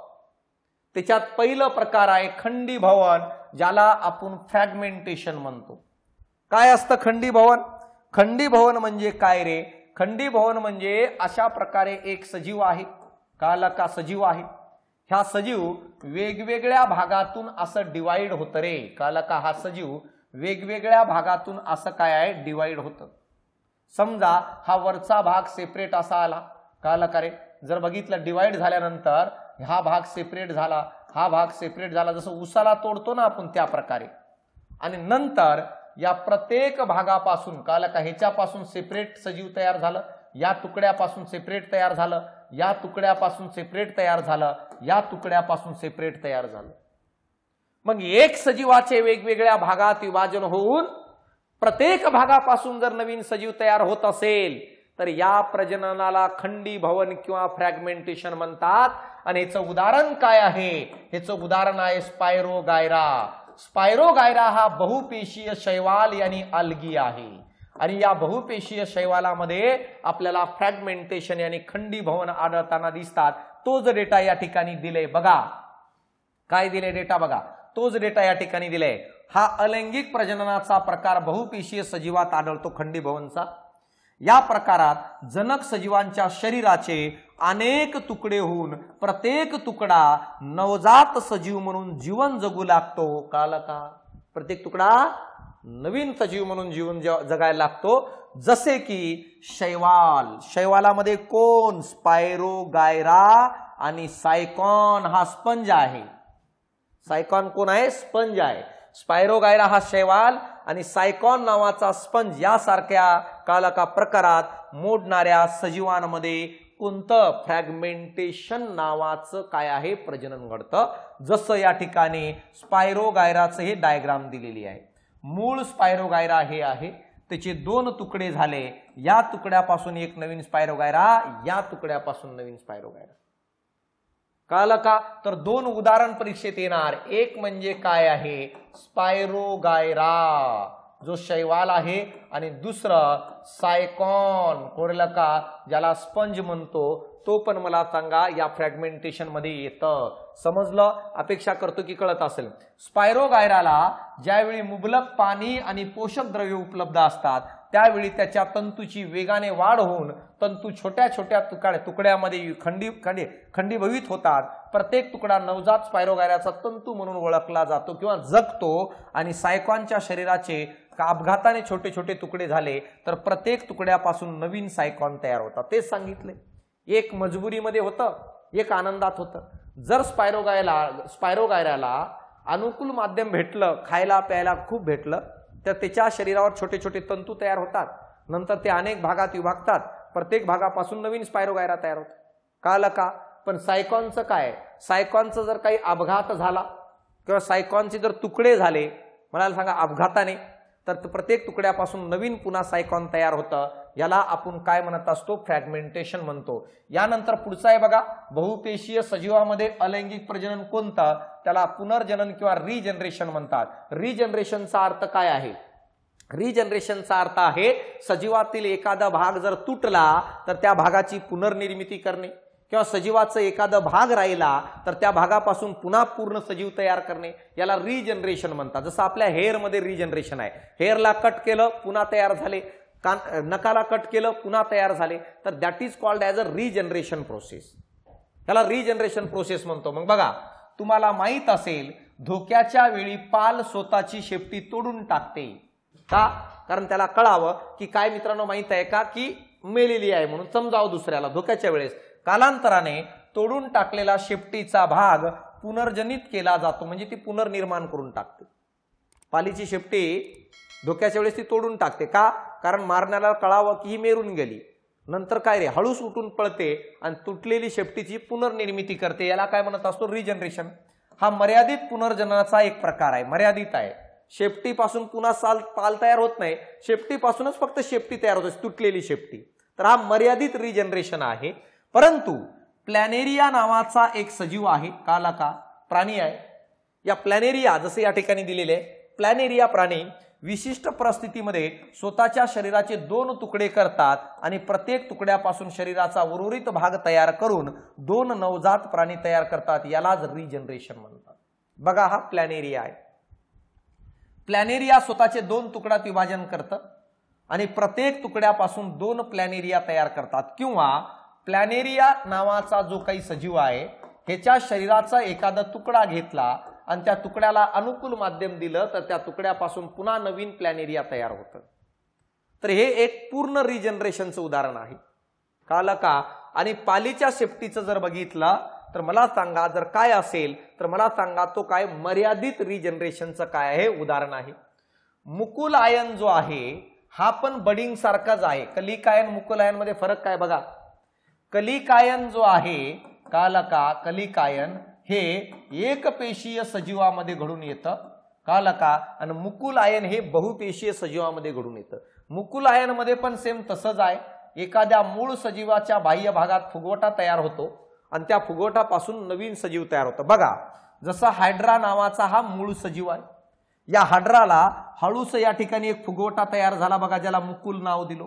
त्याच्यात पहिलं प्रकार आहे खंडीभवन, ज्याला आपण फ्रॅगमेंटेशन म्हणतो. काय असतं खंडीभवन? खंडीभवन म्हणजे काय रे? खंडीभवन म्हणजे अशा प्रकारे एक सजीव आहे. कळलं का? सजीव आहे. ह्या सजीव वेगवेगळ्या भागातून असं डिवाइड होतं रे. कळलं का? हा सजीव वेगवेगळ्या भागातून असं काय आहे? डिवाइड होतं. समजा हा वरचा भाग सेपरेट असा आला. कळलं का रे? जर बघितलं डिवाइड झाल्यानंतर हा भाग सेपरेट झाला, हा भाग सेपरेट झाला, जसं उसाला तोडतो ना आपण त्या प्रकारे. आणि नंतर या प्रत्येक भागापासून कळलं का, ह्याच्यापासून सेपरेट सजीव तयार झालं, या तुकड्यापासून सेपरेट तयार झालं, या तुकड्यापासून सेपरेट तयार झालं, या तुकड्यापासून सेपरेट तयार झालं. मग एक सजीवाचे वेगवेगळ्या भागात विभाजन होऊन प्रत्येक भागापासून जर नवीन सजीव तयार होत असेल तर या प्रजननाला खंडीभवन किंवा फ्रॅगमेंटेशन म्हणतात. आणि याचं उदाहरण काय आहे? याचं उदाहरण आहे स्पायरोगायरा. स्पायरोगायरा हा बहुपेशीय शैवाल यानी अल्गी आहे. आणि या बहुपेशीय शैवालामध्ये आपल्याला फ्रॅगमेंटेशन यानी खंडीभवन आढळताना दिसतात. तोच डेटा या ठिकाणी दिले बघा. काय दिले डेटा बघा, तोच डेटा या ठिकाणी दिलाय. हा अलैंगिक प्रजननाचा प्रकार बहुपेशीय सजीवात आढळतो खंडीभवनचा. या प्रकारात जनक सजीवांच्या शरीराचे अनेक तुकडे होऊन प्रत्येक तुकडा नवजात सजीव म्हणून जीवन जगू लागतो. कळलं का? प्रत्येक तुकडा नवीन सजीव म्हणून जीवन जगायला लागतो. जसे की शैवाल. शैवालामध्ये कोण? स्पायरोगायरा आणि सायकॉन हा स्पंज आहे. सायकॉन कोण आहे? स्पंज आहे. स्पायरोगायरा हा शैवाल आणि सायकॉन नावाचा स्पंज यासारख्या कालका प्रकारात मोडणाऱ्या सजीवांमध्ये कोणतं? फ्रॅगमेंटेशन नावाचं काय आहे? प्रजनन घडतं. जसं या ठिकाणी स्पायरोगायराचं हे डायग्राम दिलेली आहे. मूळ स्पायरोगायरा हे आहे, त्याचे दोन तुकडे झाले. या तुकड्यापासून एक नवीन स्पायरोगायरा, या तुकड्यापासून नवीन स्पायरोगायरा. कळलं का? तर दोन उदाहरण परीक्षेत येणार. एक म्हणजे काय आहे? स्पायरोगायरा जो शैवाल आहे, आणि दुसरं सायकॉन कोरलं का, ज्याला स्पंज म्हणतो, तो पण मला सांगा या फ्रॅगमेंटेशन मध्ये येतं. समजलं? अपेक्षा करतो की कळत असेल. स्पायरोगायराला ज्यावेळी मुबलक पाणी आणि पोषक द्रव्ये उपलब्ध असतात त्यावेळी त्याच्या तंतूची वेगाने वाढ होऊन तंतू छोट्या छोट्या तुकड्यामध्ये खंडीभवित होतात. प्रत्येक तुकडा नवजात स्पायरोगायराचा तंतू म्हणून ओळखला जातो किंवा जगतो. आणि सायकॉनच्या शरीराचे अपघाताने छोटे छोटे तुकडे झाले तर प्रत्येक तुकड्यापासून नवीन सायकॉन तयार होतात. तेच सांगितले. एक मजबुरीमध्ये होतं, एक आनंदात होतं. जर स्पायरोगायराला अनुकूल माध्यम भेटलं, खायला प्यायला खूप भेटलं, तर त्याच्या शरीरावर छोटे छोटे तंतू तयार होतात, नंतर ते अनेक भागात विभागतात, प्रत्येक भागापासून नवीन स्पायरोगायरा तयार होतात. कळलं का? पण सायकॉनचं काय? सायकॉनचं जर काही अपघात झाला किंवा सायकॉनचे जर तुकडे झाले, मला सांगा अपघाताने, तर प्रत्येक तुकड्यापासून नवीन पुन्हा सायकॉन तयार होतं. याला आपण काय म्हणत असतो? फ्रॅगमेंटेशन म्हणतो. यानंतर पुढचा आहे बघा, बहुपेशीय सजीवामध्ये अलैंगिक प्रजनन कोणतं? त्याला पुनर्जनन किंवा रिजनरेशन म्हणतात. रिजनरेशनचा अर्थ काय आहे? रिजनरेशनचा अर्थ आहे सजीवातील एखादा भाग जर तुटला तर त्या भागाची पुनर्निर्मिती करणे, किंवा सजीवाचा एखादा भाग राहिला तर त्या भागापासून पुन्हा पूर्ण सजीव तयार करणे, याला रिजनरेशन म्हणतात. जसं आपल्या हेअरमध्ये रिजनरेशन आहे, हेअरला कट केलं पुन्हा तयार झाले, नकाला कट केलं पुन्हा तयार झाले, तर that is called as a regeneration process. त्याला रिजनरेशन प्रोसेस म्हणतो. मग बघा, तुम्हाला माहित असेल धोक्याच्या वेळी पाल स्वतःची शेपटी तोडून टाकते. का? कारण त्याला कळावं की काय मित्रांनो माहित आहे का, की मेलेली आहे म्हणून समजावं दुसऱ्याला धोक्याच्या वेळेस. कालांतराने तोडून टाकलेला शेपटीचा भाग पुनर्जनित केला जातो, म्हणजे ती पुनर्निर्माण करून टाकते. पालीची शेपटी धोक्याच्या वेळेस ती तोडून टाकते. का? कारण मारण्याला कळावं की ही मेरून गेली, नंतर काय रे हळूच उठून पळते आणि तुटलेली शेपटीची पुनर्निर्मिती करते. याला काय म्हणत असतो? रिजनरेशन. हा मर्यादित पुनर्जननाचा एक प्रकार आहे, मर्यादित आहे. शेपटीपासून पुन्हा पाल तयार होत नाही, शेपटीपासूनच फक्त शेपटी तयार होते, तुटलेली शेपटी. तर हा मर्यादित रिजनरेशन आहे. परंतु प्लॅनेरिया नावाचा एक सजीव आहे, काला का प्राणी आहे. या प्लॅनेरिया जसे या ठिकाणी दिलेले, प्लॅनेरिया प्राणी विशिष्ट परिस्थितीमध्ये स्वतःच्या शरीराचे 2 तुकडे करतात आणि प्रत्येक तुकड्यापासून शरीराचा उर्वरित भाग तयार करून 2 नवजात प्राणी तयार करतात. यालाच रिजनरेशन म्हणतात. बघा, हा प्लॅनेरिया आहे. प्लॅनेरिया स्वतःचे 2 तुकड्यात विभाजन करतं आणि प्रत्येक तुकड्यापासून 2 प्लॅनेरिया तयार करतात. किंवा प्लॅनेरिया नावाचा जो काही सजीव आहे ह्याच्या शरीराचा एखादा तुकडा घेतला आणि त्या तुकड्याला अनुकूल माध्यम दिलं तर त्या तुकड्यापासून पुन्हा नवीन प्लॅनेरिया तयार होतं. तर हे एक पूर्ण रिजनरेशनचं उदाहरण आहे. कळलं का? आणि पालीच्या शेपटीचं जर बघितलं तर मला सांगा, जर काय असेल तर मला सांगा तो काय मर्यादित रिजनरेशनचं काय आहे उदाहरण आहे. मुकुल आयन जो आहे हा पण बडिंग सारखाच आहे. कलिकायन मुकुल आयन मध्ये फरक काय बघा. कलिकायन जो आहे, कळलं का, कलिकायन हे एकपेशीय सजीवामध्ये घडून येतं, कळलं का, आणि मुकुल आयन हे बहुपेशीय सजीवामध्ये घडून येतं. मुकुल आयन मध्ये पण सेम तसंच आहे. एखाद्या मूळ सजीवाच्या बाह्य भागात फुगवटा तयार होतो आणि त्या फुगवटापासून नवीन सजीव तयार होतं. बघा, जसा हायड्रा नावाचा हा मूळ सजीव आहे, या हायड्राला हळूच या ठिकाणी एक फुगवटा तयार झाला बघा, ज्याला मुकुल नाव दिलो.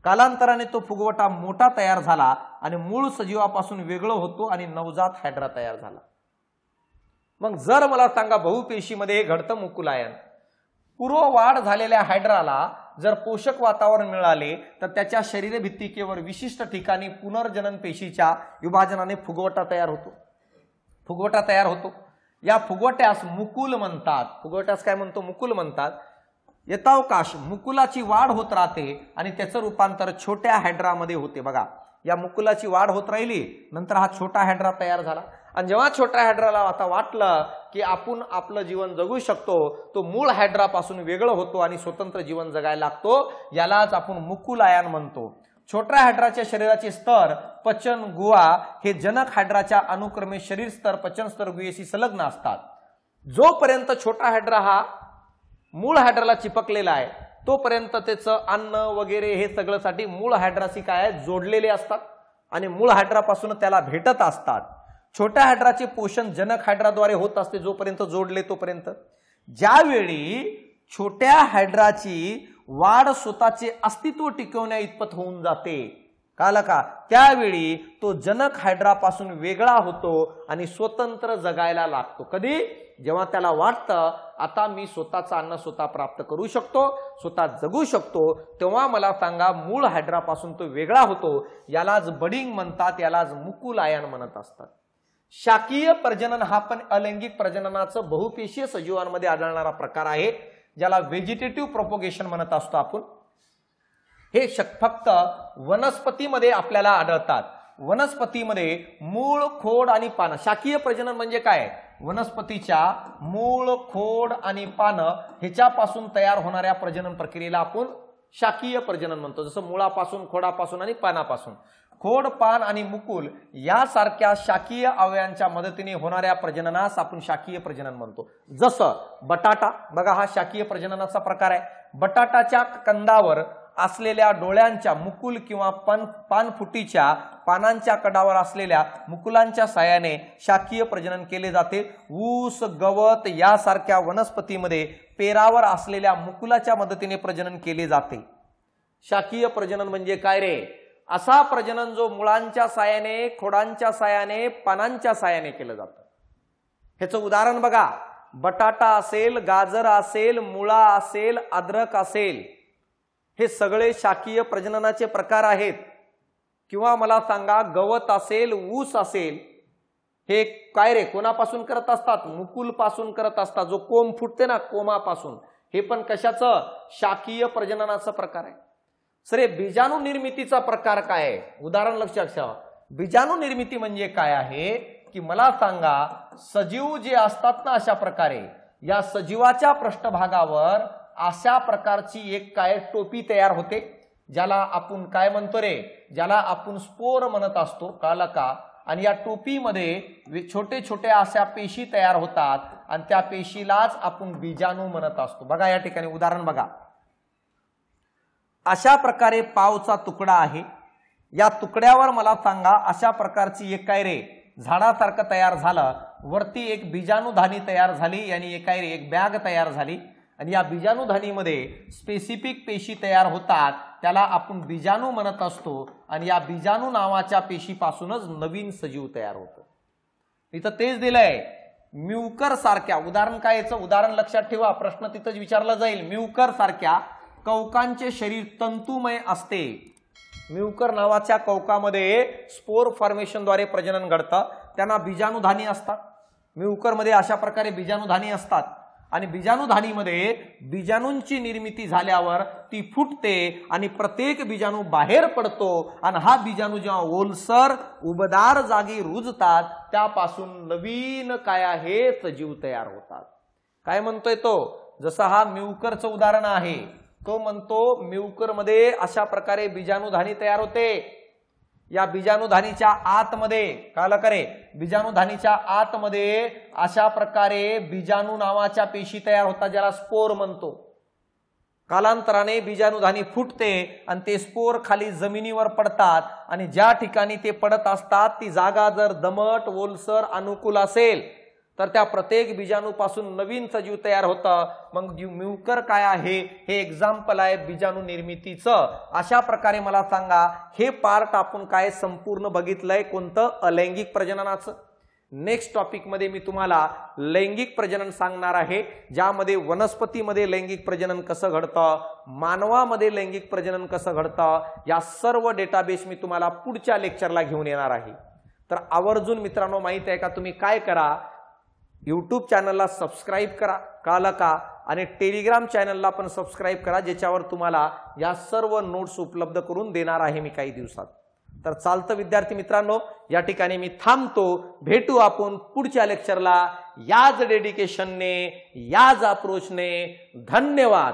कालांतराने तो फुगवटा मोठा तयार झाला आणि मूळ सजीवापासून वेगळं होतो आणि नवजात हायड्रा तयार झाला. मग जर मला सांगा बहुपेशीमध्ये हे घडतं मुकुल आयन, पूर्व वाढ झालेल्या हायड्राला जर पोषक वातावरण मिळाले तर त्याच्या शरीरभित्तिकेवर विशिष्ट ठिकाणी पुनर्जनन पेशीच्या विभाजनाने फुगवटा तयार होतो. फुगवटा तयार होतो. या फुगवट्यास मुकुल म्हणतात. फुगवट्यास काय म्हणतो? मुकुल म्हणतात. यथावकाश मुकुलाची वाढ होत राहते आणि त्याचं रूपांतर छोट्या हायड्रामध्ये होते. बघा, या मुकुलाची वाढ होत राहिली, नंतर हा छोटा हायड्रा तयार झाला आणि जेव्हा छोट्या हायड्राला आता वाटलं की आपण आपलं जीवन जगू शकतो, तो मूळ हायड्रापासून वेगळं होतो आणि स्वतंत्र जीवन जगायला लागतो. यालाच आपण मुकुल आयन म्हणतो. छोट्या हायड्राच्या शरीराचे स्तर पचन गुहा हे जनक हायड्राच्या अनुक्रमे शरीर स्तर पचन स्तर गुहेशी संलग्न असतात. जोपर्यंत छोटा हायड्रा हा मूळ हायड्राला चिपकलेला आहे तोपर्यंत त्याचं अन्न वगैरे हे सगळ्यासाठी मूळ हायड्राशी काय आहे जोडलेले असतात आणि मूळ हायड्रापासून त्याला भेटत असतात. छोट्या हायड्राचे पोषण जनक हायड्राद्वारे होत असते जोपर्यंत जोडले तोपर्यंत. ज्यावेळी छोट्या हायड्राची वाढ स्वतःचे अस्तित्व टिकवण्या इतपत होऊन जाते, कळलं का, त्यावेळी तो जनक हायड्रापासून वेगळा होतो आणि स्वतंत्र जगायला लागतो. कधी? जेव्हा त्याला वाटतं आता मी स्वतःचं अन्न स्वतः प्राप्त करू शकतो, स्वतः जगू शकतो, तेव्हा मला सांगा मूळ हायड्रापासून तो वेगळा होतो. यालाच बडिंग म्हणतात, यालाच मुकुल आयन म्हणत असतात. शाकीय प्रजनन हा पण अलैंगिक प्रजननाचं बहुपेशीय सजीवांमध्ये आढळणारा प्रकार आहे, ज्याला व्हेजिटेटिव्ह प्रोपोगेशन म्हणत असतो आपण. हे फक्त वनस्पतीमध्ये आपल्याला आढळतात. वनस्पतीमध्ये मूळ, खोड आणि पानं. शाकीय प्रजनन म्हणजे काय? वनस्पतीच्या मूळ, खोड आणि पानं ह्याच्यापासून तयार होणाऱ्या प्रजनन प्रक्रियेला आपण शाकीय प्रजनन म्हणतो. जसं मुळापासून, खोडापासून आणि पानापासून. खोड, पान आणि मुकुल यासारख्या शाकीय अवयवांच्या मदतीने होणाऱ्या प्रजननास आपण शाकीय प्रजनन म्हणतो. जसं बटाटा बघा, हा शाकीय प्रजननाचा प्रकार आहे. बटाटाच्या कंदावर असलेल्या डोळ्यांच्या मुकुल किंवा पानफुटीच्या पानांच्या कडावर असलेल्या मुकुलांच्या साहाय्याने शाकीय प्रजनन केले जाते. ऊस, गवत यासारख्या वनस्पतीमध्ये पेरावर असलेल्या मुकुलाच्या मदतीने प्रजनन केले जाते. शाकीय प्रजनन म्हणजे काय रे? असा प्रजनन जो मुळांच्या साहाय्याने, खोडांच्या साहाय्याने, पानांच्या साहाय्याने केलं जातं. ह्याचं उदाहरण बघा. बटाटा असेल, गाजर असेल, मुळा असेल, अद्रक असेल, हे सगळे शाकीय प्रजननाचे प्रकार आहेत. किंवा मला सांगा, गवत असेल, ऊस असेल, हे काय रे? कोणापासून करत असतात? मुकुल पासून करत असतात. जो कोंब फुटते ना, कोमापासून. हे पण कशाचं? शाकीय प्रजननाचा प्रकार आहे. सरे, बीजाणू निर्मितीचा प्रकार काय आहे? उदाहरण लक्षात ठेवा. बीजाणू निर्मिती म्हणजे काय आहे की मला सांगा, सजीव जे असतात ना, अशा प्रकारे या सजीवाच्या पृष्ठभागावर अशा प्रकारची एक काय टोपी तयार होते, ज्याला आपण काय म्हणतो रे? ज्याला आपण स्पोर म्हणत असतो. कळलं का? आणि या टोपीमध्ये छोटे छोटे अशा पेशी तयार होतात आणि त्या पेशीलाच आपण बीजाणू म्हणत असतो. बघा या ठिकाणी उदाहरण बघा. अशा प्रकारे पावचा तुकडा आहे. या तुकड्यावर मला सांगा, अशा प्रकारची एक काय रे? झाडासारखं तयार झालं. वरती एक बीजाणूधानी तयार झाली, आणि एक काय रे? एक बॅग तयार झाली. आणि या बीजाणूधानीमध्ये स्पेसिफिक पेशी तयार होतात, त्याला आपण बीजाणू म्हणत असतो. आणि या बीजाणू नावाच्या पेशीपासूनच नवीन सजीव तयार होतो. इथं तेच दिलंय. म्युकर सारख्या, उदाहरण काय याचं? उदाहरण लक्षात ठेवा, प्रश्न तिथंच विचारला जाईल. म्युकर सारख्या कवकांचे शरीर तंतुमय असते. म्युकर नावाच्या कवकामध्ये स्पोर फॉर्मेशनद्वारे प्रजनन घडतं. त्यांना बीजाणूधानी असतात. म्युकरमध्ये अशा प्रकारे बीजाणूधानी असतात. आणि बीजाणूधानीमध्ये बीजाणूंची निर्मिती झाल्यावर ती फुटते आणि प्रत्येक बीजाणू बाहेर पडतो. आणि हा बीजाणू जेव्हा ओलसर उबदार जागी रुजतात, त्यापासून नवीन काय आहे? सजीव तयार होतात. काय म्हणतोय तो? जसं हा म्युकरचं उदाहरण आहे, तो म्हणतो म्युकरमध्ये अशा प्रकारे बीजाणूधानी तयार होते. या बीजाणूधानीच्या आतमध्ये कळलं का रे? बीजाणूधानीच्या आतमध्ये अशा प्रकारे बीजाणू नावाच्या पेशी तयार होतात, ज्याला स्पोर म्हणतो. कालांतराने बीजाणूधानी फुटते आणि ते स्पोर खाली जमिनीवर पडतात. आणि ज्या ठिकाणी ते पडत असतात ती जागा जर दमट, ओलसर, अनुकूल असेल तर त्या प्रत्येक बीजाणूपासून नवीन सजीव तयार होतं. मग म्युकर काय आहे? हे एक्झाम्पल आहे बीजाणू निर्मितीचं. अशा प्रकारे मला सांगा, हे पार्ट आपण काय संपूर्ण बघितलंय? कोणतं? अलैंगिक प्रजननाचं. नेक्स्ट टॉपिक मध्ये मी तुम्हाला लैंगिक प्रजनन सांगणार आहे, ज्यामध्ये वनस्पतीमध्ये लैंगिक प्रजनन कसं घडतं, मानवामध्ये लैंगिक प्रजनन कसं घडतं, या सर्व डेटाबेस मी तुम्हाला पुढच्या लेक्चरला घेऊन येणार आहे. तर आवर्जून मित्रांनो, माहित आहे का, तुम्ही काय करा? यूट्यूब चॅनलला सबस्क्राईब करा. कळलं का? आणि टेलिग्राम चॅनलला पण सबस्क्राईब करा, ज्याच्यावर तुम्हाला या सर्व नोट्स उपलब्ध करून देणार आहे मी काही दिवसात. तर चालतं विद्यार्थी मित्रांनो, या ठिकाणी मी थांबतो. भेटू आपण पुढच्या लेक्चरला याच डेडिकेशनने, याच अप्रोचने. धन्यवाद.